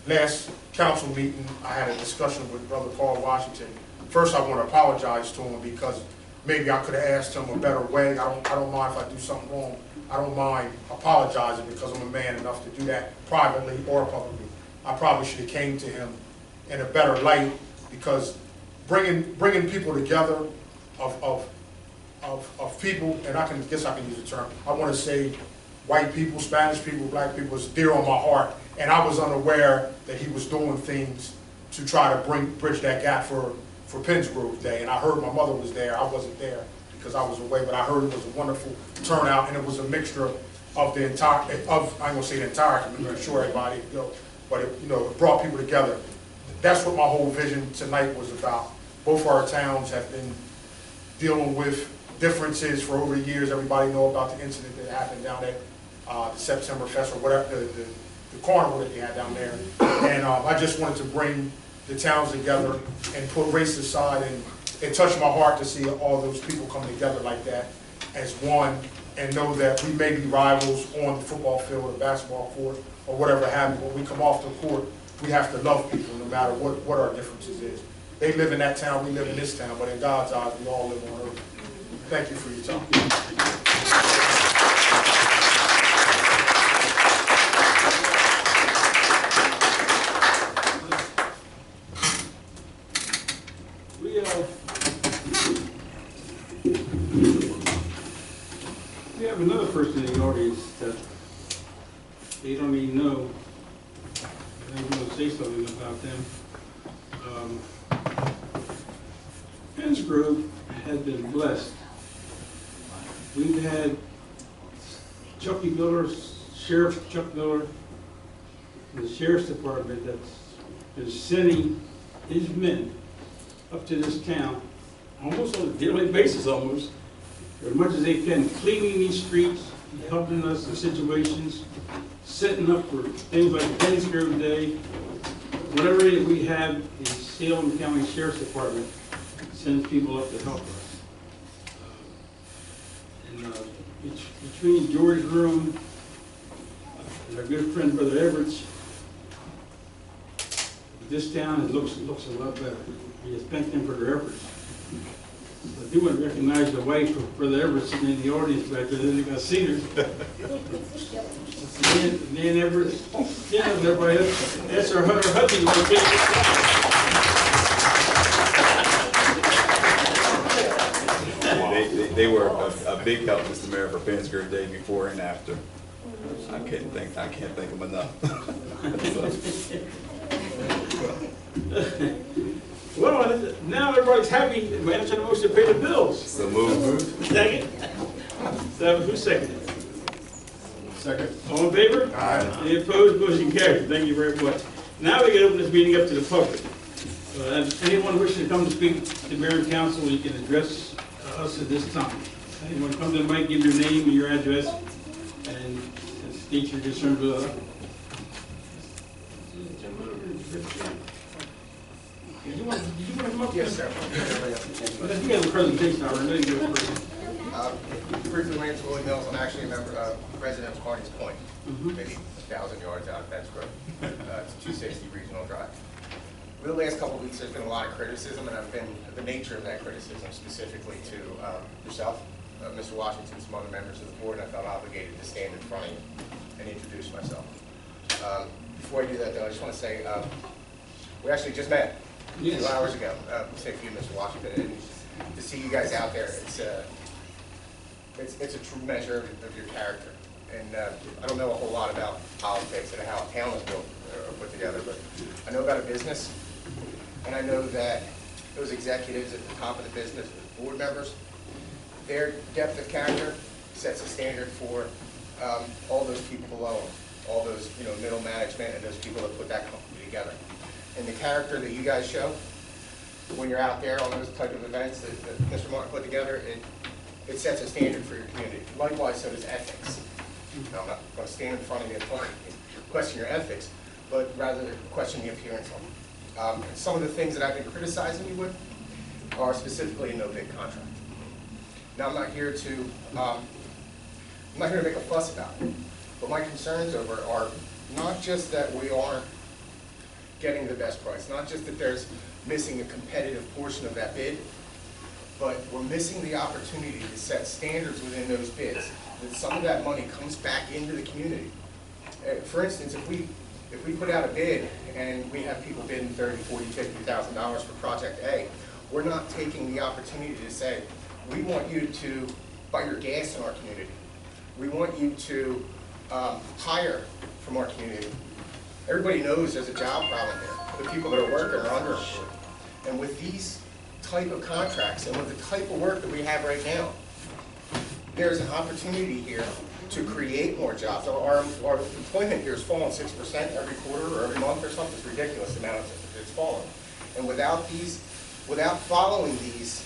Speaker 2: last council meeting, I had a discussion with Brother Paul Washington. First, I want to apologize to him because maybe I could have asked him a better way. I don't mind if I do something wrong. I don't mind apologizing because I'm a man enough to do that privately or publicly. I probably should have came to him in a better light because bringing people together of people, and I guess I can use the term, I want to say white people, Spanish people, black people, is dear on my heart, and I was unaware that he was doing things to try to bridge that gap for Penn's Grove Day, and I heard my mother was there. I wasn't there because I was away, but I heard it was a wonderful turnout, and it was a mixture of the entire, I ain't gonna say the entire community, I'm sure everybody, but it brought people together. That's what my whole vision tonight was about. Both our towns have been dealing with differences for over the years. Everybody know about the incident that happened down at the September Fest or whatever, the carnival that they had down there. And I just wanted to bring the towns together and put race aside, and it touched my heart to see all those people come together like that as one, and know that we may be rivals on the football field or basketball court or whatever have you. When we come off the court, we have to love people no matter what our differences is. They live in that town, we live in this town, but in God's eyes, we all live on earth. Thank you for your time.
Speaker 4: We have another person in the audience that they don't even know. I'm going to say something about them. Penn's Grove has been blessed. We've had Chucky Miller, Sheriff Chuck Miller, the Sheriff's Department that's been sending his men up to this town, almost on a daily basis almost, as much as they can, cleaning these streets, helping us in situations, setting up for things like Penn's Grove Day. Whatever it is we have, the Salem County Sheriff's Department sends people up to help us. Between George Room and our good friend Brother Everett, this town looks a lot better. We just thank them for their efforts. I do want to recognize the wife of Brother Everett sitting in the audience back there. Then you got seen her. Nan Everett, yeah, everybody else. That's her husband.
Speaker 8: They were a big help, Mr. Mayor, for Penn's Grove Day before and after. I can't thank them enough.
Speaker 4: Well, now everybody's happy. We answer the motion to pay the bills.
Speaker 8: So move.
Speaker 4: Second. Who's seconded?
Speaker 2: Second.
Speaker 4: All in favor?
Speaker 8: Aye.
Speaker 4: Any opposed? Motion carried. Thank you very much. Now we can open this meeting up to the public. Anyone wishing to come to speak to Mayor and Council, you can address us at this time. Anyone come to the mic, give your name and your address, and state your concerns with us. You want to come up?
Speaker 13: Yes, sir.
Speaker 4: You have a presentation already.
Speaker 13: Briefly, my name's Willie Mills. I'm actually a member of resident of Carney's Point,
Speaker 4: Mhm.
Speaker 13: maybe 1,000 yards out of Penn's Grove. It's 260 Regional Drive. Over the last couple of weeks, there's been a lot of criticism, and I've been the nature of that criticism specifically to yourself, Mr. Washington, some other members of the board, and I felt obligated to stand in front of you and introduce myself. Before I do that, though, I just want to say we actually just met 2 hours ago. Say for you, Mr. Washington, and to see you guys out there, it's a true measure of your character. And I don't know a whole lot about politics and how a town is built or put together, but I know about a business, and I know that those executives at the top of the business, the board members, their depth of character sets a standard for all those people below them, all those middle management and those people that put that company together. And the character that you guys show when you're out there on those type of events that Mr. Martin put together, it sets a standard for your community. Likewise, so does ethics. Now, I'm not going to stand in front of you and question your ethics, but rather question the appearance of them. Some of the things that I've been criticizing you with are specifically a no-bid contract. Now, I'm not here to make a fuss about it, but my concerns over it are not just that we aren't getting the best price, not just that there's missing a competitive portion of that bid, but we're missing the opportunity to set standards within those bids, that some of that money comes back into the community. For instance, if we put out a bid and we have people bidding $30,000, $40,000, $50,000 for Project A, we're not taking the opportunity to say, we want you to buy your gas in our community. We want you to hire from our community. Everybody knows there's a job problem here. The people that are working are underemployed. And with these type of contracts and with the type of work that we have right now, there's an opportunity here to create more jobs. Our employment here is falling 6% every quarter or every month or something. It's ridiculous the amount it's fallen. And without following these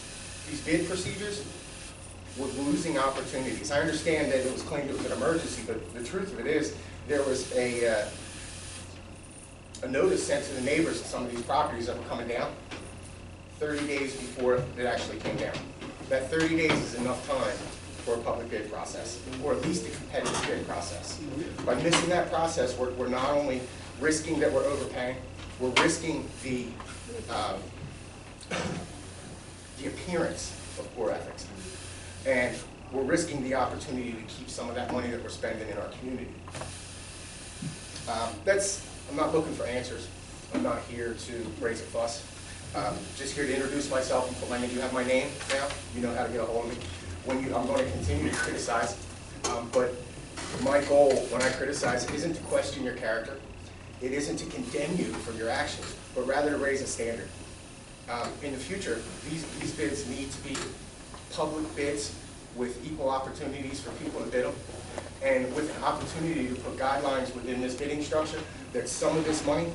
Speaker 13: bid procedures, we're losing opportunities. I understand that it was claimed it was an emergency, but the truth of it is there was a notice sent to the neighbors of some of these properties that were coming down 30 days before it actually came down. That 30 days is enough time for a public bid process, or at least a competitive bid process. By missing that process, we're not only risking that we're overpaying, we're risking the appearance of poor ethics. And we're risking the opportunity to keep some of that money that we're spending in our community. I'm not looking for answers. I'm not here to raise a fuss. Just here to introduce myself and put my name. You have my name now. You know how to get a hold of me. I'm going to continue to criticize, but my goal when I criticize isn't to question your character. It isn't to condemn you for your actions, but rather to raise a standard. In the future, these bids need to be public bids with equal opportunities for people to bid them, and with an opportunity to put guidelines within this bidding structure that some of this money,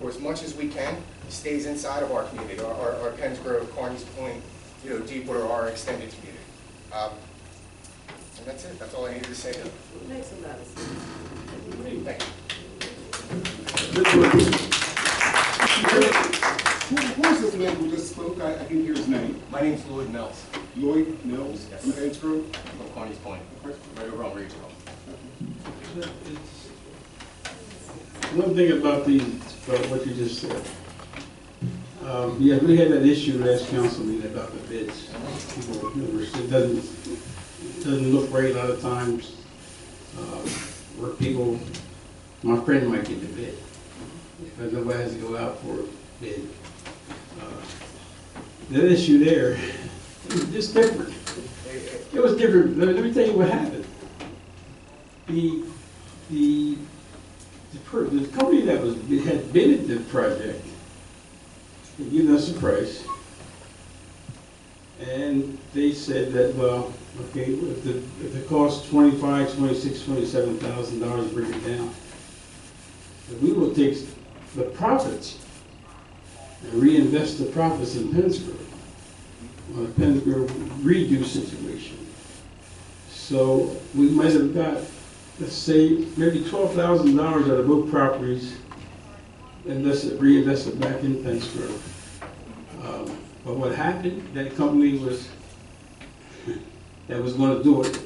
Speaker 13: or as much as we can, stays inside of our community, our Penn, Carneys Point, Deepwater, our extended community. And that's it. That's all I needed to say.
Speaker 6: Makes a lot of sense.
Speaker 13: Thank you.
Speaker 14: Who is this man who just spoke? I didn't hear his name.
Speaker 13: My name's Lloyd Mills.
Speaker 14: Lloyd Mills?
Speaker 13: Yes.
Speaker 14: From Penn Group?
Speaker 13: From Carneys Point, right over on Regional.
Speaker 4: One thing about what you just said. Yeah, we had that issue last council meeting about the bids. It doesn't look right a lot of times where people, my friend might get the bid because nobody has to go out for a bid. That issue there, it was just different. It was different. Let me tell you what happened. The company that had bidded the project had given us a price, and they said that, well, okay, if the cost $25,000, $26,000, $27,000, bring it down. But we will take the profits and reinvest the profits in Pennsgrove, on a Pennsgrove redo situation. So we might have got, let's say, maybe $12,000 out of both properties, reinvested back in Pennsgrove. But what happened, that company that was going to do it,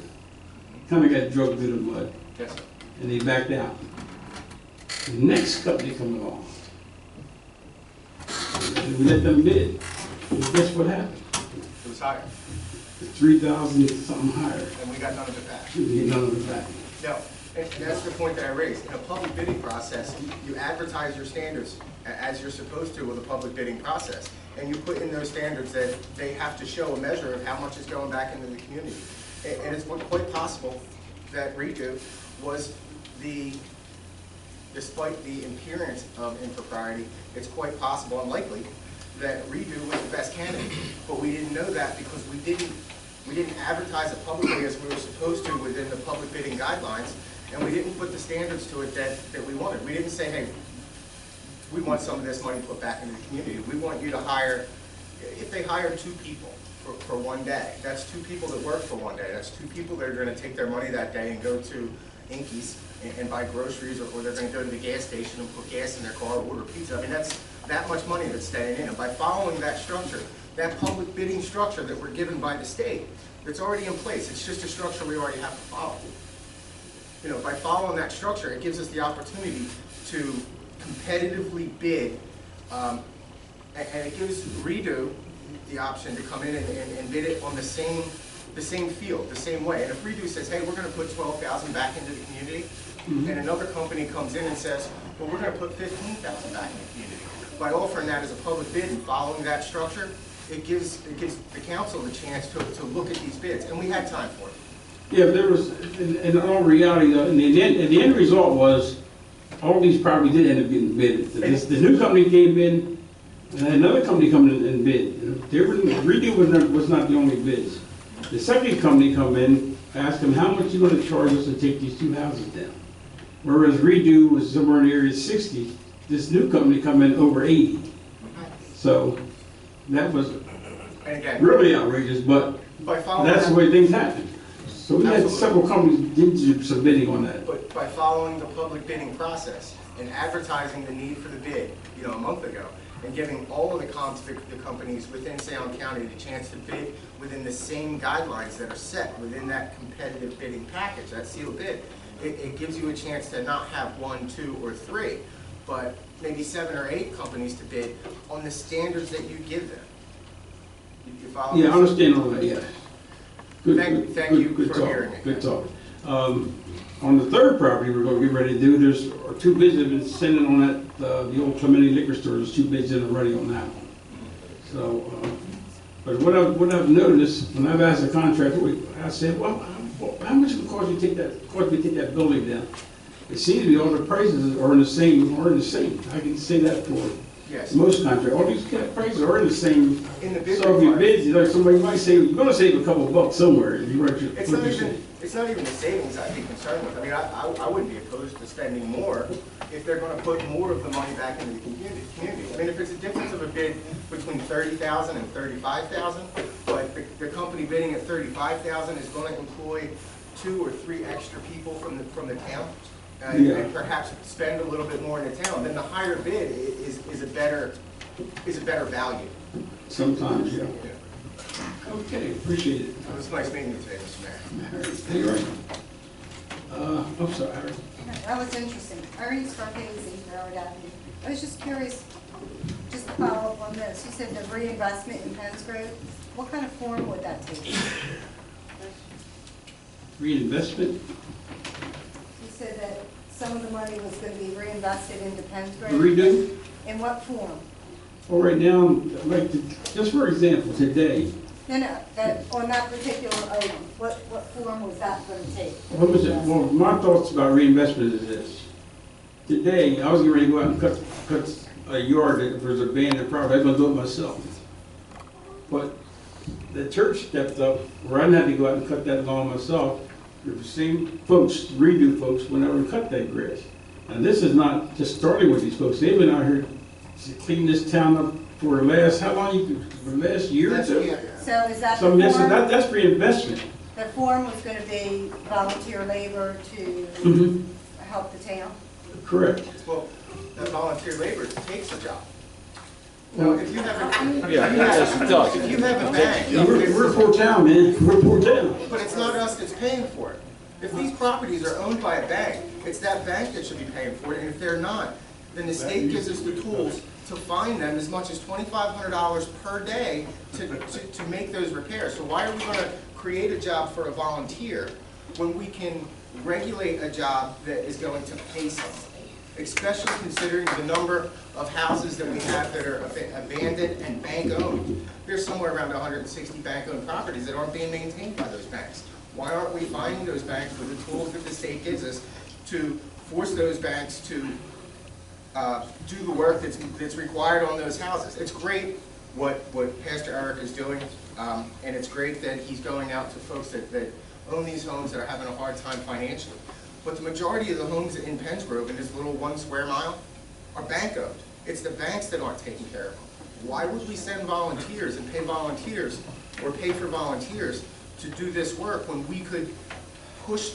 Speaker 4: kind of got drugged through the mud.
Speaker 13: Yes, sir.
Speaker 4: And they backed out. The next company come along. And we let them bid. And guess what happened?
Speaker 13: It was higher.
Speaker 4: 3,000 something higher.
Speaker 13: And we got none of it back.
Speaker 4: We get none of it back.
Speaker 13: No, and that's the point that I raised. In a public bidding process, you advertise your standards as you're supposed to with a public bidding process. And you put in those standards that they have to show a measure of how much is going back into the community. And it's quite possible that redo was despite the appearance of impropriety, it's quite possible and likely that redo was the best candidate. But we didn't know that because we didn't advertise it publicly as we were supposed to within the public bidding guidelines, and we didn't put the standards to it that we wanted. We didn't say, hey, we want some of this money put back into the community. We want you to hire, if they hire 2 people for one day, that's 2 people that work for one day. That's 2 people that are going to take their money that day and go to Inky's and buy groceries, or they're going to go to the gas station and put gas in their car or order pizza. I mean, that's that much money that's staying in. And by following that structure, that public bidding structure that we're given by the state, that's already in place. It's just a structure we already have to follow. You know, by following that structure, it gives us the opportunity to competitively bid, and it gives Redo the option to come in and bid it on the same field, the same way. And if Redo says, hey, we're going to put 12,000 back into the community, and another company comes in and says, well, we're going to put 15,000 back in the community. By offering that as a public bid and following that structure, it gives the council the chance to look at these bids, and we had time for it.
Speaker 4: Yeah, there was, in all reality, the end result was, all these properties did end up getting bid. The new company came in, and another company come in and bid. Redo was not the only bids. The second company come in, asked them, how much you going to charge us to take these two houses down? Whereas Redo was somewhere in the area of 60, this new company come in over 80. So that was really outrageous, but that's the way things happen. So we had several companies did some bidding on that.
Speaker 13: But by following the public bidding process and advertising the need for the bid, you know, a month ago, and giving all of the companies within Salem County the chance to bid within the same guidelines that are set within that competitive bidding package, that sealed bid, it gives you a chance to not have 1, 2, or 3, but maybe 7 or 8 companies to bid on the standards that you give them. You follow me?
Speaker 4: Yeah, I understand all that, yeah.
Speaker 13: Thank you for hearing me.
Speaker 4: Good talk. On the third property we're going to get ready to do, there's 2 bids that have been sending on that, the old Clementi liquor store. There's 2 bids in already on that one. So, but what I've noticed, when I've asked the contractor, I said, well, how much would it cost me to take that building down? It seems to be all the prices are in the same. I can say that for most contractors. All these prices are in the same. So if you bid, like somebody might say, you're going to save a couple of bucks somewhere. If you write your,
Speaker 13: it's not even the savings I'd be concerned with. I mean, I wouldn't be opposed to spending more if they're going to put more of the money back into the community. I mean, if it's a difference of a bid between $30,000 and $35,000, but the company bidding at $35,000 is going to employ 2 or 3 extra people from the town, and perhaps spend a little bit more in the town, then the higher bid is a better value.
Speaker 4: Sometimes, yeah. Okay, appreciate it.
Speaker 13: It was nice meeting you today, Mr. Mayor.
Speaker 4: Hey, right. I'm sorry, Harry.
Speaker 15: That was interesting. Irene Scarpese, Borough Avenue. I was just curious, just to follow up on this. You said the reinvestment in Penn's Grove. What kind of form would that take?
Speaker 4: Reinvestment?
Speaker 15: You said that some of the money was going to be reinvested into Penn's Grove.
Speaker 4: Redo?
Speaker 15: In what form?
Speaker 4: Well, right now, like just for example, today.
Speaker 15: No, on that particular item, what form was that going to take?
Speaker 4: What was it? Well, my thoughts about reinvestment is this. Today, I was getting ready to go out and cut a yard that was abandoned property. I was going to do it myself. But the church stepped up where I didn't have to go out and cut that lawn myself. The same folks, Redo folks, went over and cut that grass. And this is not just starting with these folks. They've been out here to clean this town up for the last, how long? For the last year or two?
Speaker 15: So is that
Speaker 4: So
Speaker 15: the form?
Speaker 4: that's reinvestment.
Speaker 15: The form was going to be volunteer labor to help the town?
Speaker 4: Correct.
Speaker 13: Well, that volunteer labor takes a job. Now, if you have a,
Speaker 11: yes, it does.
Speaker 13: if you have a bank,
Speaker 4: We're a poor town, man. We're a poor town.
Speaker 13: but it's not us that's paying for it. If these properties are owned by a bank, it's that bank that should be paying for it, and if they're not, then the state gives us the tools to fine them as much as $2,500 per day to make those repairs. So why are we going to create a job for a volunteer when we can regulate a job that is going to pay something? Especially considering the number of houses that we have that are abandoned and bank-owned. There's somewhere around 160 bank-owned properties that aren't being maintained by those banks. Why aren't we fining those banks with the tools that the state gives us to force those banks to do the work that's required on those houses? It's great what Pastor Eric is doing, and it's great that he's going out to folks that own these homes that are having a hard time financially. But the majority of the homes in Penn Grove, in this little 1 square mile, are bank-owned. It's the banks that aren't taking care of them. Why would we send volunteers and pay volunteers or pay for volunteers to do this work when we could push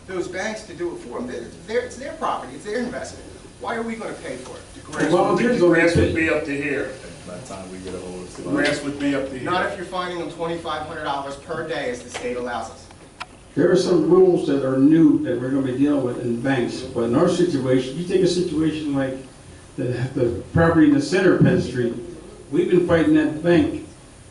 Speaker 13: those banks to do it for them? It's their property, it's their investment. Why are we going to pay for it?
Speaker 2: The grass would be up to here.
Speaker 8: by the time we get a hold of
Speaker 2: The
Speaker 8: somebody.
Speaker 2: grass would be up the.
Speaker 13: Not if you're fining them $2,500 per day as the state allows us.
Speaker 16: There are some rules that are new that we're gonna be dealing with in banks, but in our situation, you take a situation like the property in the center of Penn Street, we've been fighting that bank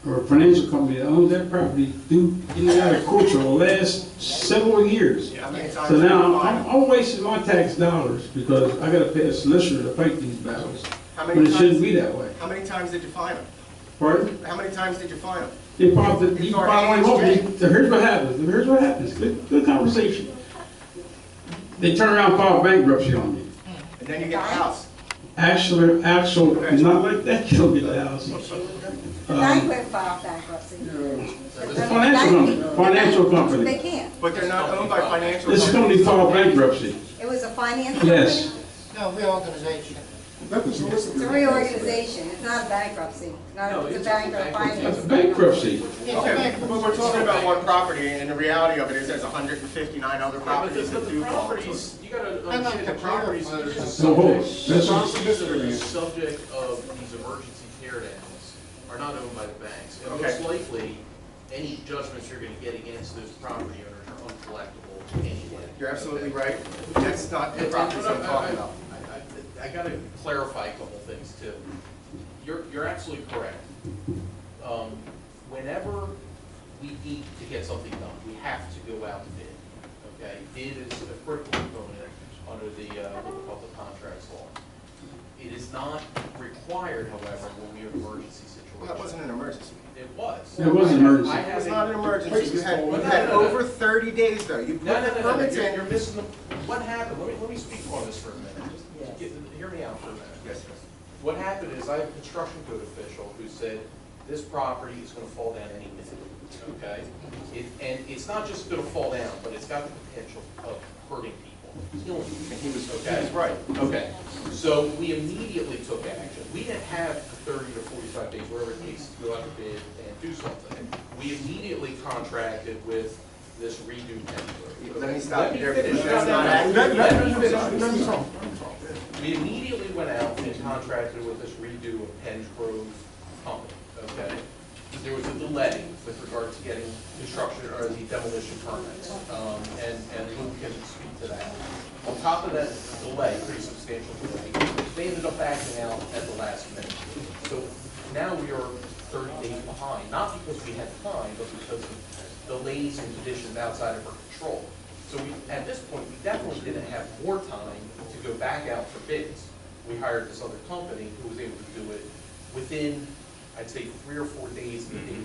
Speaker 16: or financial company that owns that property through, in and out of court for the last several years.
Speaker 13: How many times
Speaker 16: So
Speaker 13: did you
Speaker 16: now,
Speaker 13: fine them?
Speaker 16: I'm wasting my tax dollars because I gotta pay a solicitor to fight these battles.
Speaker 13: How
Speaker 16: But
Speaker 13: many
Speaker 16: it shouldn't
Speaker 13: times,
Speaker 16: be that way.
Speaker 13: how many times did you fine them?
Speaker 16: Pardon?
Speaker 13: How many times did you fine them?
Speaker 16: You file the,
Speaker 13: It's
Speaker 16: you
Speaker 13: our
Speaker 16: file one
Speaker 13: AHJ.
Speaker 16: off, so here's what happens, good conversation. They turn around and file bankruptcy on me.
Speaker 13: And then you get the house.
Speaker 16: Actual, not like that, you don't get the house.
Speaker 15: The bank would file bankruptcy.
Speaker 16: Financial company.
Speaker 15: They can't.
Speaker 13: But they're not owned by financial
Speaker 16: This company filed bankruptcy,
Speaker 15: It was a finance company?
Speaker 16: yes.
Speaker 3: No, reorganization.
Speaker 15: It's a reorganization, it's not a bankruptcy. It's a bank or a finance.
Speaker 16: That's bankruptcy.
Speaker 13: Okay, but we're talking about one property, and the reality of it is there's 159 other
Speaker 9: But
Speaker 13: properties
Speaker 9: the
Speaker 13: that do fall into.
Speaker 9: properties, you gotta
Speaker 3: I'm not
Speaker 9: understand, the properties that are the
Speaker 16: So hold,
Speaker 9: subject,
Speaker 16: that's
Speaker 9: that are the subject of these emergency tear downs are not owned by the banks. And most
Speaker 13: Okay.
Speaker 9: likely, any judgments you're gonna get against those property owners are uncollectible anyway.
Speaker 13: You're absolutely right. That's not the properties I'm talking about.
Speaker 9: I gotta clarify a couple things too. You're absolutely correct. Whenever we need to get something done, we have to go out to bid, okay? Bid is a critical component under the, what we call the contracts law. It is not required, however, when we have an emergency situation.
Speaker 13: Well, that wasn't an emergency.
Speaker 9: It was.
Speaker 16: It was an emergency.
Speaker 9: I
Speaker 13: It
Speaker 9: have
Speaker 13: was
Speaker 9: a-
Speaker 13: not an emergency. You had
Speaker 9: No.
Speaker 13: over 30 days though. You put
Speaker 9: No,
Speaker 13: the
Speaker 9: no, no,
Speaker 13: permits
Speaker 9: you're
Speaker 13: in.
Speaker 9: missing the, what happened, let me speak on this for a minute. Hear me out for a minute.
Speaker 13: Yes,
Speaker 9: What happened is I have a construction code official who said, this property is gonna fall down any minute, okay? And it's not just gonna fall down, but it's got the potential of hurting people, killing people.
Speaker 13: And he was
Speaker 9: Okay.
Speaker 13: right.
Speaker 9: Okay, so we immediately took action. We didn't have 30 to 45 days, wherever it takes, to go out to bid and do something. We immediately contracted with this redo template.
Speaker 13: Let me stop you there,
Speaker 9: Let me
Speaker 13: because
Speaker 9: finish.
Speaker 13: that's not accurate.
Speaker 9: We immediately went out and contracted with this redo of Penn company, okay? There was a delay with regard to getting construction or the demolition permits, and Luke can speak to that. On top of that delay, pretty substantial delay, they ended up backing out at the last minute. So now we are 30 days behind, not because we had time, but because of delays and conditions outside of our control. So we, at this point, we definitely didn't have more time to go back out for bids. We hired this other company who was able to do it within, I'd say, 3 or 4 days that we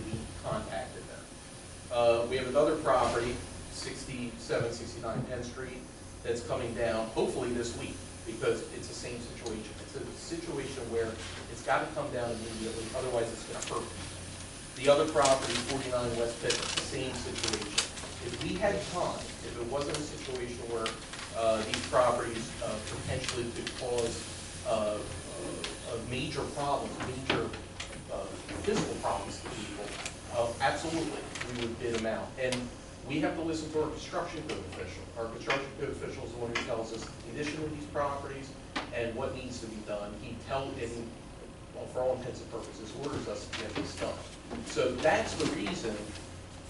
Speaker 9: contacted them. We have another property, 67, 69 Penn Street, that's coming down hopefully this week, because it's the same situation. It's a situation where it's got to come down immediately, otherwise it's going to hurt people. The other property, 49 West Pitt, same situation. If we had time, if it wasn't a situation where these properties potentially could cause major problems, major physical problems to people, absolutely, we would bid them out. And we have to listen to our construction code official. Our construction code official is the one who tells us the condition of these properties and what needs to be done. He well, for all intents and purposes, orders us to get this done. So that's the reason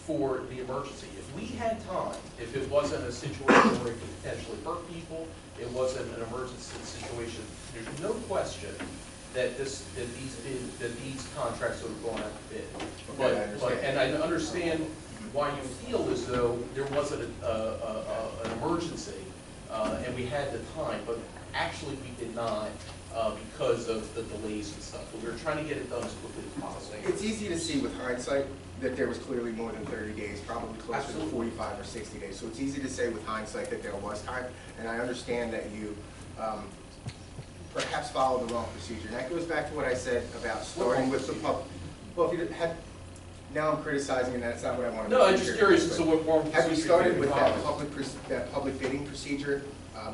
Speaker 9: for the emergency. If we had time, if it wasn't a situation where it could potentially hurt people, it wasn't an emergency situation, there's no question that these contracts would have gone out to bid. And I understand why you feel as though there wasn't an emergency and we had the time, but actually we did not because of the delays and stuff. But we were trying to get it done as quickly as possible.
Speaker 13: It's easy to see with hindsight that there was clearly more than 30 days, probably closer to 45 or 60 days. So it's easy to say with hindsight that there was time, and I understand that you perhaps followed the wrong procedure. And that goes back to what I said about starting with the public. Well, if you had, now I'm criticizing, and that's not what I want to do.
Speaker 9: No, I'm just curious as to what more
Speaker 13: Have you started with
Speaker 9: involved?
Speaker 13: that public bidding procedure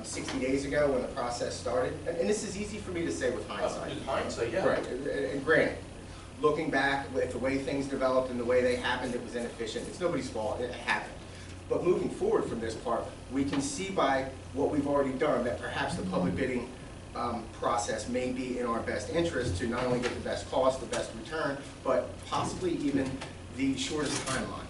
Speaker 13: 60 days ago when the process started? And this is easy for me to say with hindsight.
Speaker 9: With hindsight, yeah.
Speaker 13: Right, and granted, looking back, with the way things developed and the way they happened, it was inefficient. It's nobody's fault, it happened. But moving forward from this part, we can see by what we've already done that perhaps the public bidding process may be in our best interest to not only get the best cost, the best return, but possibly even the shortest timeline.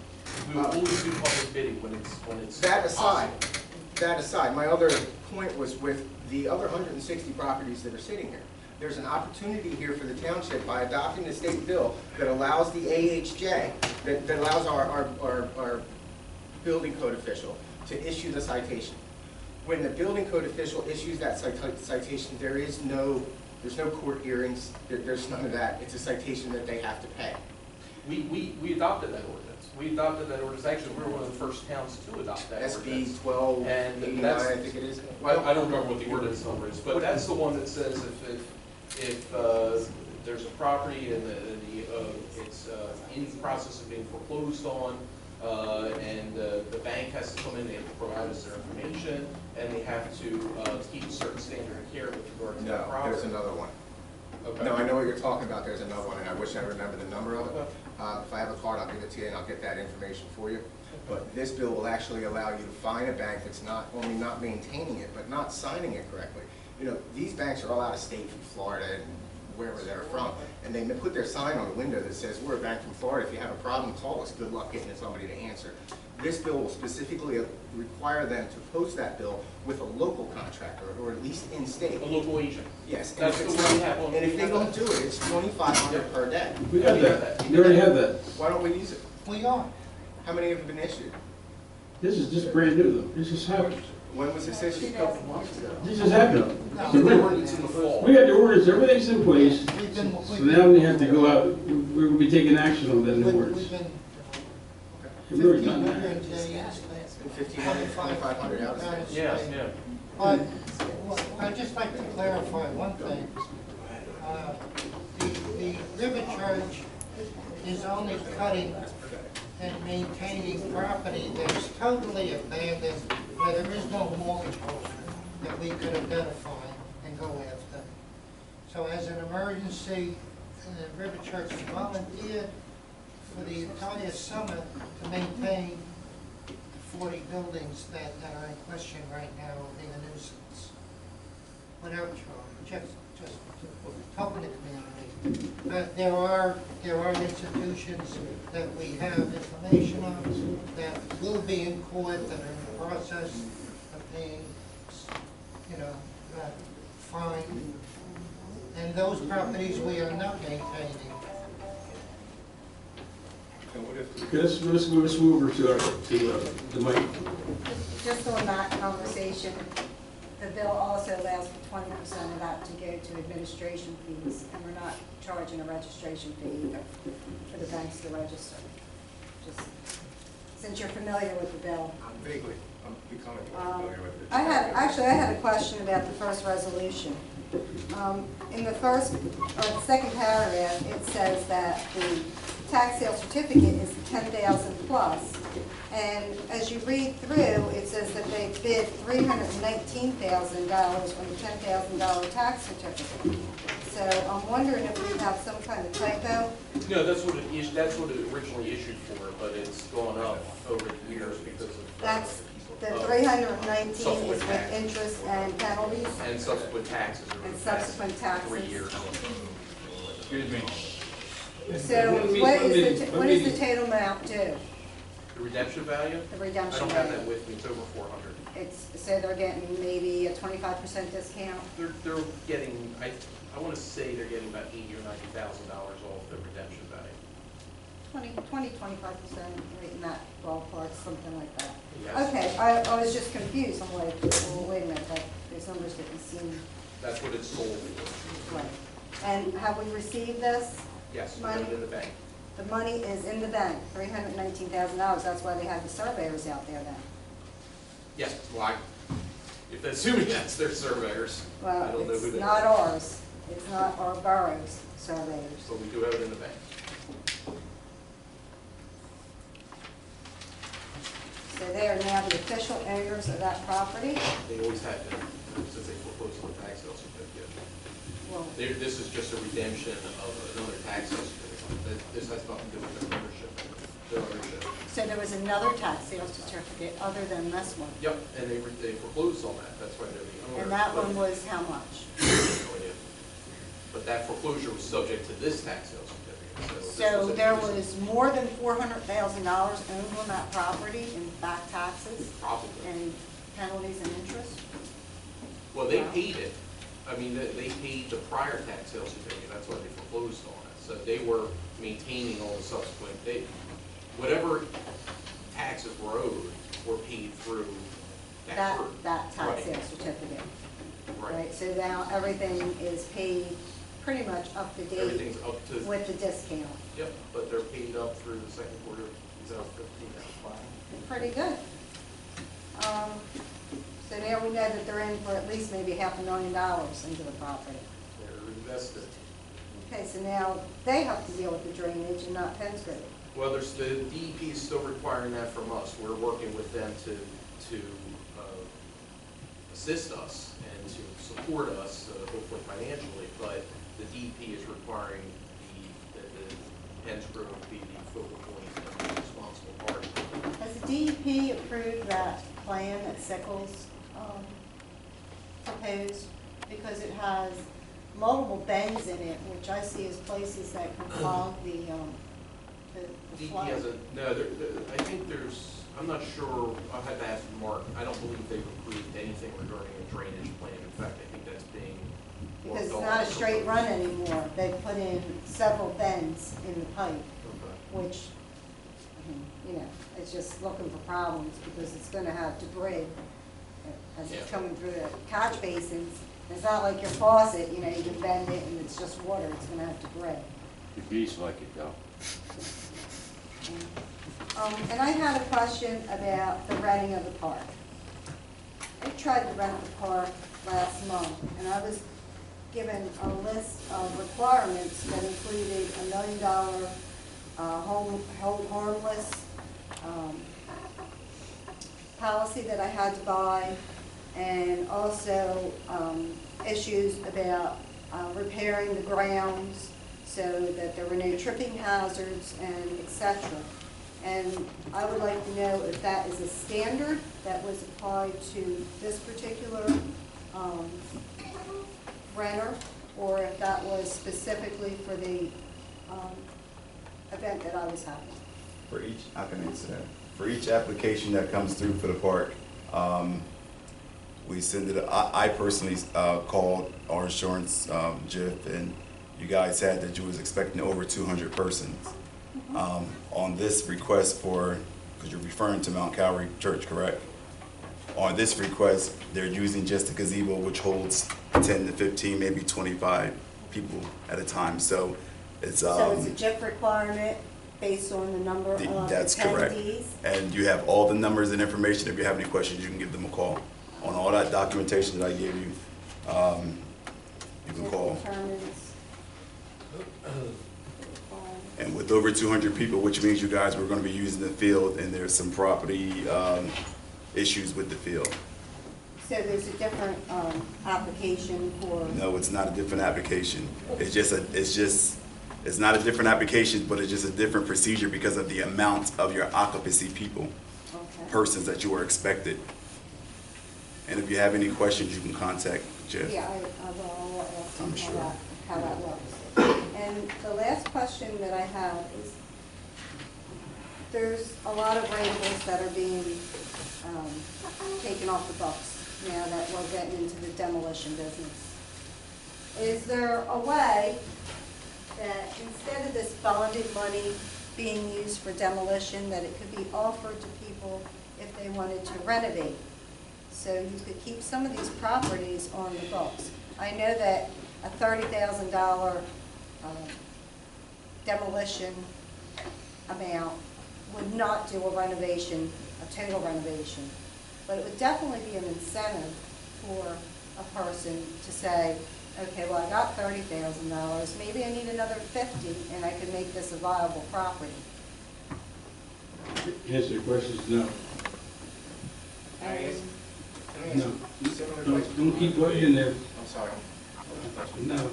Speaker 9: We will always do public bidding when it's
Speaker 13: That aside,
Speaker 9: possible.
Speaker 13: my other point was with the other 160 properties that are sitting here. There's an opportunity here for the township by adopting the state bill that allows the AHJ, that allows our building code official to issue the citation. When the building code official issues that citation, there's no court hearings, there's none of that. It's a citation that they have to pay.
Speaker 9: We adopted that ordinance. We adopted that ordinance. Actually, we were one of the first towns to adopt that ordinance.
Speaker 13: SB 1289, I think it is.
Speaker 9: I don't remember what the ordinance number is, but that's the one that says if there's a property and it's in the process of being foreclosed on, and the bank has to come in, they have to provide us their information, and they have to keep a certain standard of care with regard to that property.
Speaker 13: No, there's another one.
Speaker 9: Okay.
Speaker 13: No, I know what you're talking about. There's another one, and I wish I remember the number of it. If I have a card, I'll give it to you, and I'll get that information for you. But this bill will actually allow you to fine a bank that's not only not maintaining it, but not signing it correctly. You know, these banks are all out of state from Florida and wherever they're from, and they put their sign on the window that says, "We're a bank from Florida. If you have a problem, call us. Good luck getting somebody to answer." This bill will specifically require them to post that bill with a local contractor, or at least in-state.
Speaker 9: A local agent.
Speaker 13: Yes.
Speaker 9: That's the one we have on.
Speaker 13: And if they don't do it, it's $2,500 per day.
Speaker 16: We got that. We already have that.
Speaker 13: Why don't we use it?
Speaker 3: We are.
Speaker 13: How many have been issued?
Speaker 16: This is just brand new though. This just happened.
Speaker 13: When was this issued? A couple months ago.
Speaker 16: This just happened.
Speaker 9: The ordinance in the fall.
Speaker 16: We got the ordinance, everything's in place.
Speaker 3: We've been-
Speaker 16: So now we have to go out, we're gonna be taking action on that new ordinance.
Speaker 3: We've been
Speaker 16: We've already done
Speaker 3: 1,500
Speaker 16: that.
Speaker 3: days.
Speaker 13: 1,500, 2,500 out of state.
Speaker 9: Yeah, yeah.
Speaker 3: But I'd just like to clarify one thing. The River Church is only cutting and maintaining property that's totally abandoned, where there is no mortgage holder that we could identify and go after. So as an emergency, the River Church has volunteered for the entire summer to maintain 40 buildings that are in question right now being a nuisance. Without charge, just helping the community. But there are institutions that we have information on that will be in court, that are in the process of being, fined. And those properties we are not maintaining.
Speaker 16: Okay, let's move over to the mic.
Speaker 15: Just on that conversation, the bill also allows for 20% of that to go to administration fees, and we're not charging a registration fee either for the banks to register. Just since you're familiar with the bill.
Speaker 13: Vaguely. I'm becoming familiar with it.
Speaker 15: I had a question about the first resolution. In the second paragraph, it says that the tax sale certificate is 10,000 plus. And as you read through, it says that they bid $319,000 on the $10,000 tax certificate. So I'm wondering if we have some kind of typo.
Speaker 9: No, that's what it originally issued for, but it's gone up over the years because of.
Speaker 15: That's the 319 is with interest and penalties
Speaker 9: And subsequent taxes. over
Speaker 15: and
Speaker 9: the past
Speaker 15: subsequent taxes.
Speaker 9: 3 years.
Speaker 11: Excuse me.
Speaker 15: So what is the total amount due?
Speaker 9: The redemption value?
Speaker 15: The redemption
Speaker 9: I don't have
Speaker 15: value.
Speaker 9: that with me, it's over 400.
Speaker 15: So they're getting maybe a 25% discount?
Speaker 9: They're getting, I want to say they're getting about $80,000 or $90,000 off the redemption value.
Speaker 15: 25%, right in that ballpark, something like that.
Speaker 9: Yes.
Speaker 15: Okay, I was just confused. I'm like, well, wait a minute, those numbers didn't seem
Speaker 9: That's what it's sold for.
Speaker 15: right. And have we received this?
Speaker 9: Yes, we
Speaker 15: Money?
Speaker 9: have it in the bank.
Speaker 15: The money is in the bank, $319,000. That's why they have the surveyors out there then.
Speaker 9: Yes, why? If assuming that's their surveyors, I
Speaker 15: Well,
Speaker 9: don't know who
Speaker 15: it's
Speaker 9: they
Speaker 15: not
Speaker 9: are.
Speaker 15: ours. It's not our borough's surveyors.
Speaker 9: But we do have it in the bank.
Speaker 15: So they are now the official owners of that property.
Speaker 9: They always have been, since they foreclosed on the tax sale certificate.
Speaker 15: Well,
Speaker 9: This is just a redemption of another tax sale certificate. This has nothing to do with their ownership.
Speaker 15: so there was another tax sale certificate other than this one.
Speaker 9: Yep, and they foreclosed on that, that's why they're the owner.
Speaker 15: And that one was how much?
Speaker 9: that foreclosure was subject to this tax sale certificate.
Speaker 15: So
Speaker 9: this was a-
Speaker 15: there was more than $400,000 owned on that property in back taxes
Speaker 9: Probably.
Speaker 15: and penalties and interest?
Speaker 9: Well, they paid it. I mean, they paid the prior tax sale certificate, that's why they foreclosed on it. So they were maintaining all the subsequent, whatever taxes were owed were paid through that group.
Speaker 15: That tax
Speaker 9: Right.
Speaker 15: sale certificate,
Speaker 9: Right.
Speaker 15: right? So now everything is paid pretty much up to date
Speaker 9: Everything's up to,
Speaker 15: with the discount.
Speaker 9: yep, but they're paid up through the second quarter of 2015.
Speaker 15: Pretty good. So now we know that they're in for at least maybe $500,000 into the property.
Speaker 9: They're invested.
Speaker 15: Okay, so now they have to deal with the drainage and not Penn's Grove.
Speaker 9: Well, the DEP is still requiring that from us. We're working with them to assist us and to support us, hopefully financially, but the DEP is requiring that the Penn Grove be the focal point and the responsible party.
Speaker 15: Has the DEP approved that plan that Sickles proposed? Because it has multiple bends in it, which I see as places that can clog the
Speaker 9: DEP
Speaker 15: flow.
Speaker 9: hasn't, no, I think there's, I'm not sure, I'll have to ask Mark. I don't believe they've approved anything regarding a drainage plan. In fact, I think that's being
Speaker 15: Because it's
Speaker 9: worked
Speaker 15: not a
Speaker 9: on.
Speaker 15: straight run anymore. They put in several bends in the pipe,
Speaker 9: Okay.
Speaker 15: which, it's just looking for problems because it's gonna have debris as it's
Speaker 9: Yeah.
Speaker 15: coming through the catch basins. It's not like your faucet, you can bend it and it's just water. It's gonna have debris.
Speaker 11: The bees like it though.
Speaker 15: And I had a question about the renting of the park. I tried to rent the park last month, and I was given a list of requirements that included $1 million hold harmless policy that I had to buy, and also issues about repairing the grounds so that there were no tripping hazards and et cetera. And I would like to know if that is a standard that was applied to this particular renter, or if that was specifically for the event that I was having.
Speaker 8: For each, I can answer that. For each application that comes through for the park, we send it, I personally called our insurance, Jeff, and you guys had that you was expecting over 200 persons. On this request for, because you're referring to Mount Calvary Church, correct? On this request, they're using just a gazebo which holds 10 to 15, maybe 25 people at a time. So it's
Speaker 15: So it's a JIP requirement based on the number of attendees?
Speaker 8: That's correct. And you have all the numbers and information. If you have any questions, you can give them a call. On all that documentation that I gave you, you can call. And with over 200 people, which means you guys were going to be using the field, and there's some property issues with the field.
Speaker 15: So there's a different application for?
Speaker 8: No, it's not a different application. It's not a different application, but it's just a different procedure because of the amount of your occupancy people, persons that you are expected. And if you have any questions, you can contact Jeff.
Speaker 15: Yeah, I will ask
Speaker 8: I'm
Speaker 15: him
Speaker 8: sure.
Speaker 15: how that works. And the last question that I have is, there's a lot of rentals that are being taken off the books now that we're getting into the demolition business. Is there a way that instead of this bonded money being used for demolition, that it could be offered to people if they wanted to renovate? So you could keep some of these properties on the books. I know that a $30,000 demolition amount would not do a renovation, a total renovation. But it would definitely be an incentive for a person to say, okay, well, I got $30,000, maybe I need another 50, and I can make this a viable property.
Speaker 16: Answer your question is no. No. Don't keep going in there.
Speaker 13: I'm sorry.
Speaker 16: No.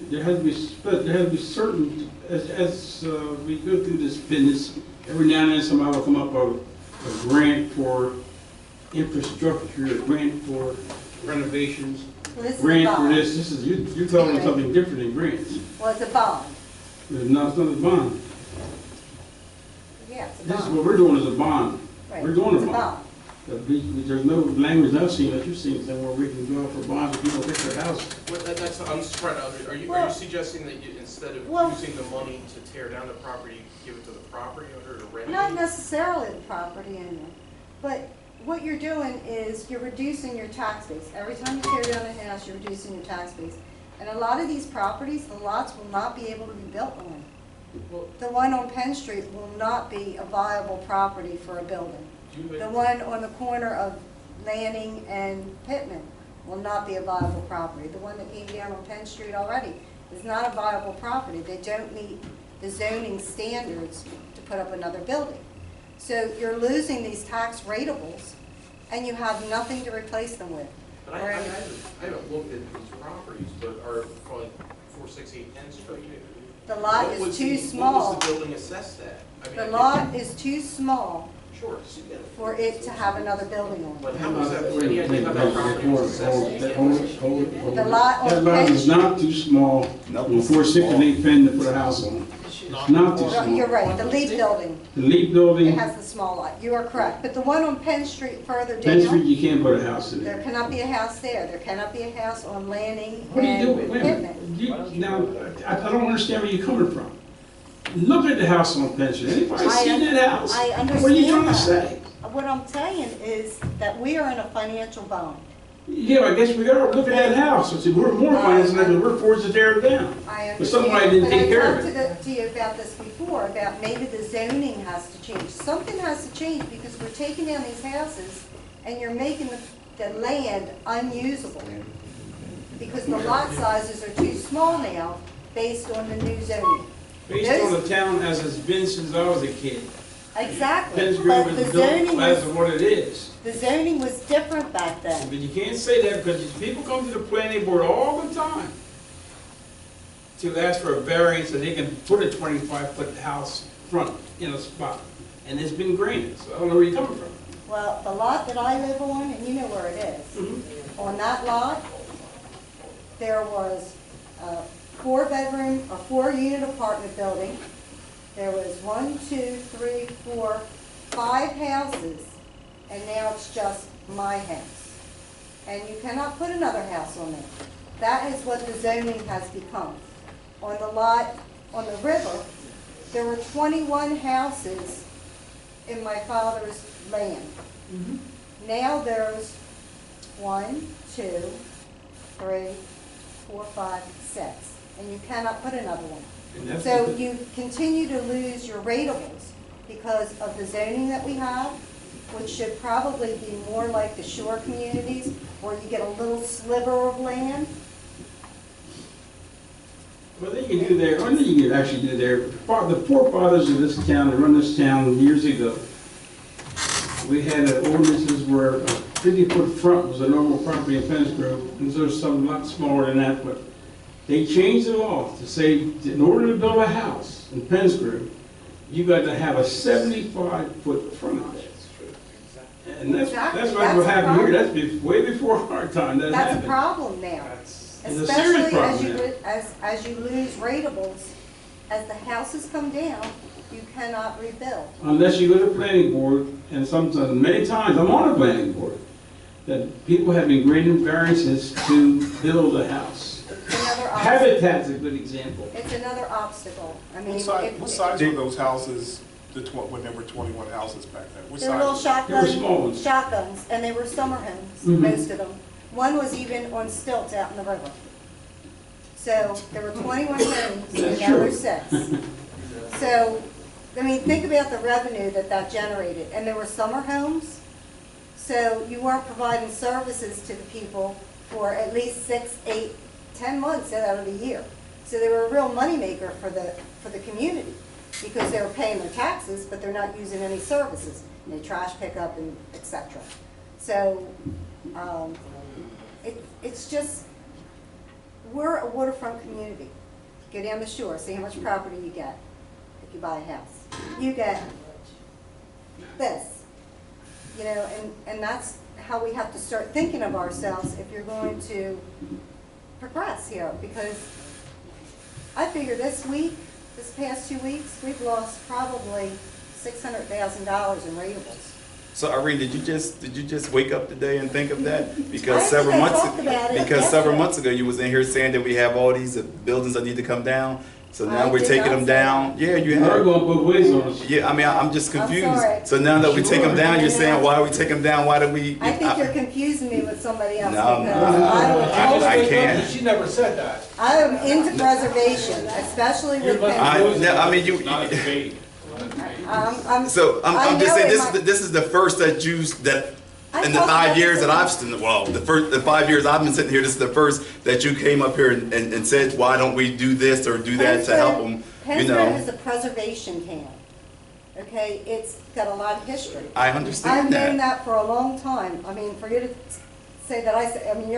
Speaker 16: There has to be certain, as we go through this business, every now and then somebody will come up with a grant for infrastructure, a grant for renovations.
Speaker 15: Well, this is a
Speaker 16: grant for
Speaker 15: bond.
Speaker 16: this, you're calling it something different than grants.
Speaker 15: Well, it's a bond.
Speaker 16: It's not a bond.
Speaker 15: Yeah, it's a
Speaker 16: This is
Speaker 15: bond.
Speaker 16: what we're doing is a bond.
Speaker 15: Right.
Speaker 16: We're doing
Speaker 15: It's
Speaker 16: a bond. There's no language I've seen that you've seen somewhere we can go out for bonds if people take their house.
Speaker 9: That's, I'm just trying to, are you
Speaker 15: Well-
Speaker 9: suggesting that you, instead of
Speaker 15: Well-
Speaker 9: using the money to tear down the property, give it to the property owner to rent it?
Speaker 15: Not necessarily the property owner, but what you're doing is you're reducing your tax base. Every time you tear down a house, you're reducing your tax base. And a lot of these properties, the lots will not be able to be built on.
Speaker 9: Well,
Speaker 15: The one on Penn Street will not be a viable property for a building.
Speaker 9: you
Speaker 15: The one on the corner of Lanning and Pittman will not be a viable property. The one that came down on Penn Street already is not a viable property. They don't meet the zoning standards to put up another building. So you're losing these tax ratables, and you have nothing to replace them with.
Speaker 9: But I haven't looked at these properties, but are like 468 Penn Street?
Speaker 15: The lot
Speaker 9: What
Speaker 15: is
Speaker 9: was
Speaker 15: too
Speaker 9: What
Speaker 15: small.
Speaker 9: was the building assessed at? I mean,
Speaker 15: The
Speaker 9: I
Speaker 15: lot is too small
Speaker 9: Sure.
Speaker 15: for it to have another building on
Speaker 9: But
Speaker 15: it.
Speaker 9: how was that, any idea how that property was assessed?
Speaker 15: The lot on
Speaker 16: That lot
Speaker 15: Penn
Speaker 16: is not too small on 468 Penn to put a house on. It's not too
Speaker 15: Well, you're
Speaker 16: small.
Speaker 15: right, the Lee building,
Speaker 16: The Lee
Speaker 15: it
Speaker 16: building,
Speaker 15: has the small lot. You are correct. But the one on Penn Street further
Speaker 16: Penn Street,
Speaker 15: down,
Speaker 16: you can't put a house in
Speaker 15: there
Speaker 16: there.
Speaker 15: cannot be a house there. There cannot be a house on Lanning
Speaker 16: What are you
Speaker 15: and
Speaker 16: doing? Wait a minute.
Speaker 15: Pittman.
Speaker 16: Now, I don't understand where you're coming from. Look at the house on Penn Street. Anybody seen that house?
Speaker 15: I understand
Speaker 16: What are you trying to
Speaker 15: that.
Speaker 16: say?
Speaker 15: What I'm saying is that we are in a financial bond.
Speaker 16: Yeah, I guess we are. Look at that house. I said, we're more financing that because we're forced to tear it down.
Speaker 15: I
Speaker 16: But somebody didn't take care of it.
Speaker 15: But I talked to you about this before, about maybe the zoning has to change. Something has to change because we're taking down these houses and you're making the land unusable. Because the lot sizes are too small now based on the new zoning.
Speaker 16: Based on the town as it's been since I was a kid.
Speaker 15: Exactly,
Speaker 16: Penn's
Speaker 15: but
Speaker 16: Grove
Speaker 15: the
Speaker 16: is built
Speaker 15: zoning
Speaker 16: as
Speaker 15: was,
Speaker 16: of what it is.
Speaker 15: the zoning was different back then.
Speaker 16: But you can't say that because these people come to the planning board all the time to ask for a variance so they can put a 25-foot house front in a spot. And it's been granted, so I don't know where you're coming from.
Speaker 15: Well, the lot that I live on, and you know where it is, on that lot, there was a 4-bedroom, a 4-unit apartment building. There was 1, 2, 3, 4, 5 houses, and now it's just my house. And you cannot put another house on there. That is what the zoning has become. On the lot, on the river, there were 21 houses in my father's land. Now there's 1, 2, 3, 4, 5, 6, and you cannot put another one. So you continue to lose your ratables because of the zoning that we have, which should probably be more like the shore communities, where you get a little sliver of land.
Speaker 16: Well, they can do their, or you can actually do their, the forefathers of this town, that run this town years ago, we had ordinances where a 50-foot front was a normal property in Penn Grove, and there's some a lot smaller than that, but they changed the law to say, in order to build a house in Penn Grove, you got to have a 75-foot frontage. And that's what happened here. That's way before our time. That
Speaker 15: That's
Speaker 16: happened.
Speaker 15: a problem now.
Speaker 16: It's a serious
Speaker 15: Especially
Speaker 16: problem
Speaker 15: as you lose ratables, as the houses come down, you cannot rebuild.
Speaker 16: Unless you go to the planning board, and sometimes, many times, I'm on a planning board, that people have been granted variances to build a house.
Speaker 15: It's another obstacle.
Speaker 16: Habitat's a good example.
Speaker 15: It's another obstacle. I mean,
Speaker 2: What size were those houses, when there were 21 houses back then? What
Speaker 15: they were little
Speaker 2: size?
Speaker 16: They were small ones.
Speaker 15: shotguns, and they were summer homes,
Speaker 16: Mhm.
Speaker 15: most of them. One was even on stilts out in the river. So there were 21 homes, and
Speaker 16: That's
Speaker 15: now
Speaker 16: true.
Speaker 15: there's 6. So, I mean, think about the revenue that generated. And there were summer homes, so you weren't providing services to the people for at least 6, 8, 10 months out of the year. So they were a real moneymaker for the community, because they were paying their taxes, but they're not using any services, no trash pickup and et cetera. So it's just, we're a waterfront community. Go down the shore, see how much property you get if you buy a house. You get this, you know, and that's how we have to start thinking of ourselves if you're going to progress here, because I figure this past 2 weeks, we've lost probably $600,000 in ratables.
Speaker 8: So Irene, did you just wake up today and think of that? Because
Speaker 15: I
Speaker 8: several
Speaker 15: think I
Speaker 8: months
Speaker 15: talked about it
Speaker 8: because several
Speaker 15: yesterday.
Speaker 8: months ago you was in here saying that we have all these buildings that need to come down. So now
Speaker 15: I
Speaker 8: we're
Speaker 15: did
Speaker 8: taking
Speaker 15: not
Speaker 8: them
Speaker 15: say
Speaker 8: down. Yeah, you
Speaker 16: We're
Speaker 8: have.
Speaker 16: going both ways on us.
Speaker 8: Yeah, I mean, I'm just
Speaker 15: I'm
Speaker 8: confused.
Speaker 15: sorry.
Speaker 8: So now that we take them down, you're
Speaker 15: Sure.
Speaker 8: saying, why do we take them down? Why do we?
Speaker 15: I think you're confusing me with somebody else,
Speaker 8: No,
Speaker 15: because
Speaker 8: no, I can't.
Speaker 12: She never said that.
Speaker 15: I am into preservation, especially with Penn.
Speaker 8: I mean, you.
Speaker 12: Not a debate.
Speaker 8: So
Speaker 15: I
Speaker 8: I'm just
Speaker 15: know
Speaker 8: saying
Speaker 15: it
Speaker 8: this is the first that
Speaker 15: I
Speaker 8: in the
Speaker 15: talked
Speaker 8: 5
Speaker 15: about
Speaker 8: years
Speaker 15: this
Speaker 8: that
Speaker 15: in-
Speaker 8: I've stood, well, the 5 years I've been sitting here, this is the first that you came up here and said, why don't we do this or do that to help them, you
Speaker 15: Pennsburg is
Speaker 8: know?
Speaker 15: a preservation camp. Okay, it's got a lot of history.
Speaker 8: I
Speaker 15: I've
Speaker 8: understand
Speaker 15: known
Speaker 8: that.
Speaker 15: that for a long time. I mean, for you to say that I mean,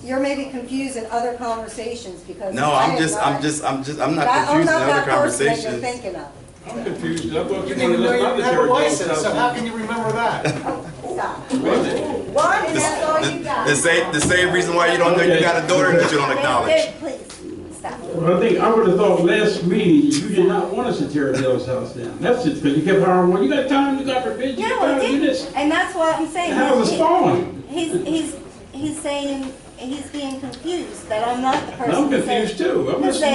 Speaker 15: you're maybe confusing other conversations because
Speaker 8: No,
Speaker 15: I
Speaker 8: I'm
Speaker 15: am
Speaker 8: not
Speaker 15: I'm
Speaker 8: confused
Speaker 15: not
Speaker 8: in
Speaker 15: that
Speaker 8: other
Speaker 15: person that you're
Speaker 8: conversations.
Speaker 15: thinking of.
Speaker 4: I'm confused, I thought
Speaker 12: You
Speaker 4: you
Speaker 12: didn't even
Speaker 4: wanted
Speaker 12: know
Speaker 4: us
Speaker 12: you
Speaker 4: not to
Speaker 12: had a
Speaker 4: tear it down
Speaker 12: license, so
Speaker 4: without-
Speaker 12: how can you remember that?
Speaker 15: Stop.
Speaker 8: One,
Speaker 15: and that's all you got.
Speaker 8: The same reason why you don't know you got a daughter that you don't acknowledge.
Speaker 15: Please, stop.
Speaker 16: Well, I would have thought last meeting, you did not want us to tear Dale's house down. That's it, because you kept hiring, well, you got time, you got forbid, you
Speaker 15: Yeah,
Speaker 16: got
Speaker 15: well,
Speaker 16: time to do this.
Speaker 15: and that's what I'm saying.
Speaker 16: The house is falling.
Speaker 15: He's saying, he's being confused, that I'm not the person.
Speaker 16: I'm
Speaker 15: who said-
Speaker 16: confused too. I'm
Speaker 15: who
Speaker 16: just-
Speaker 15: said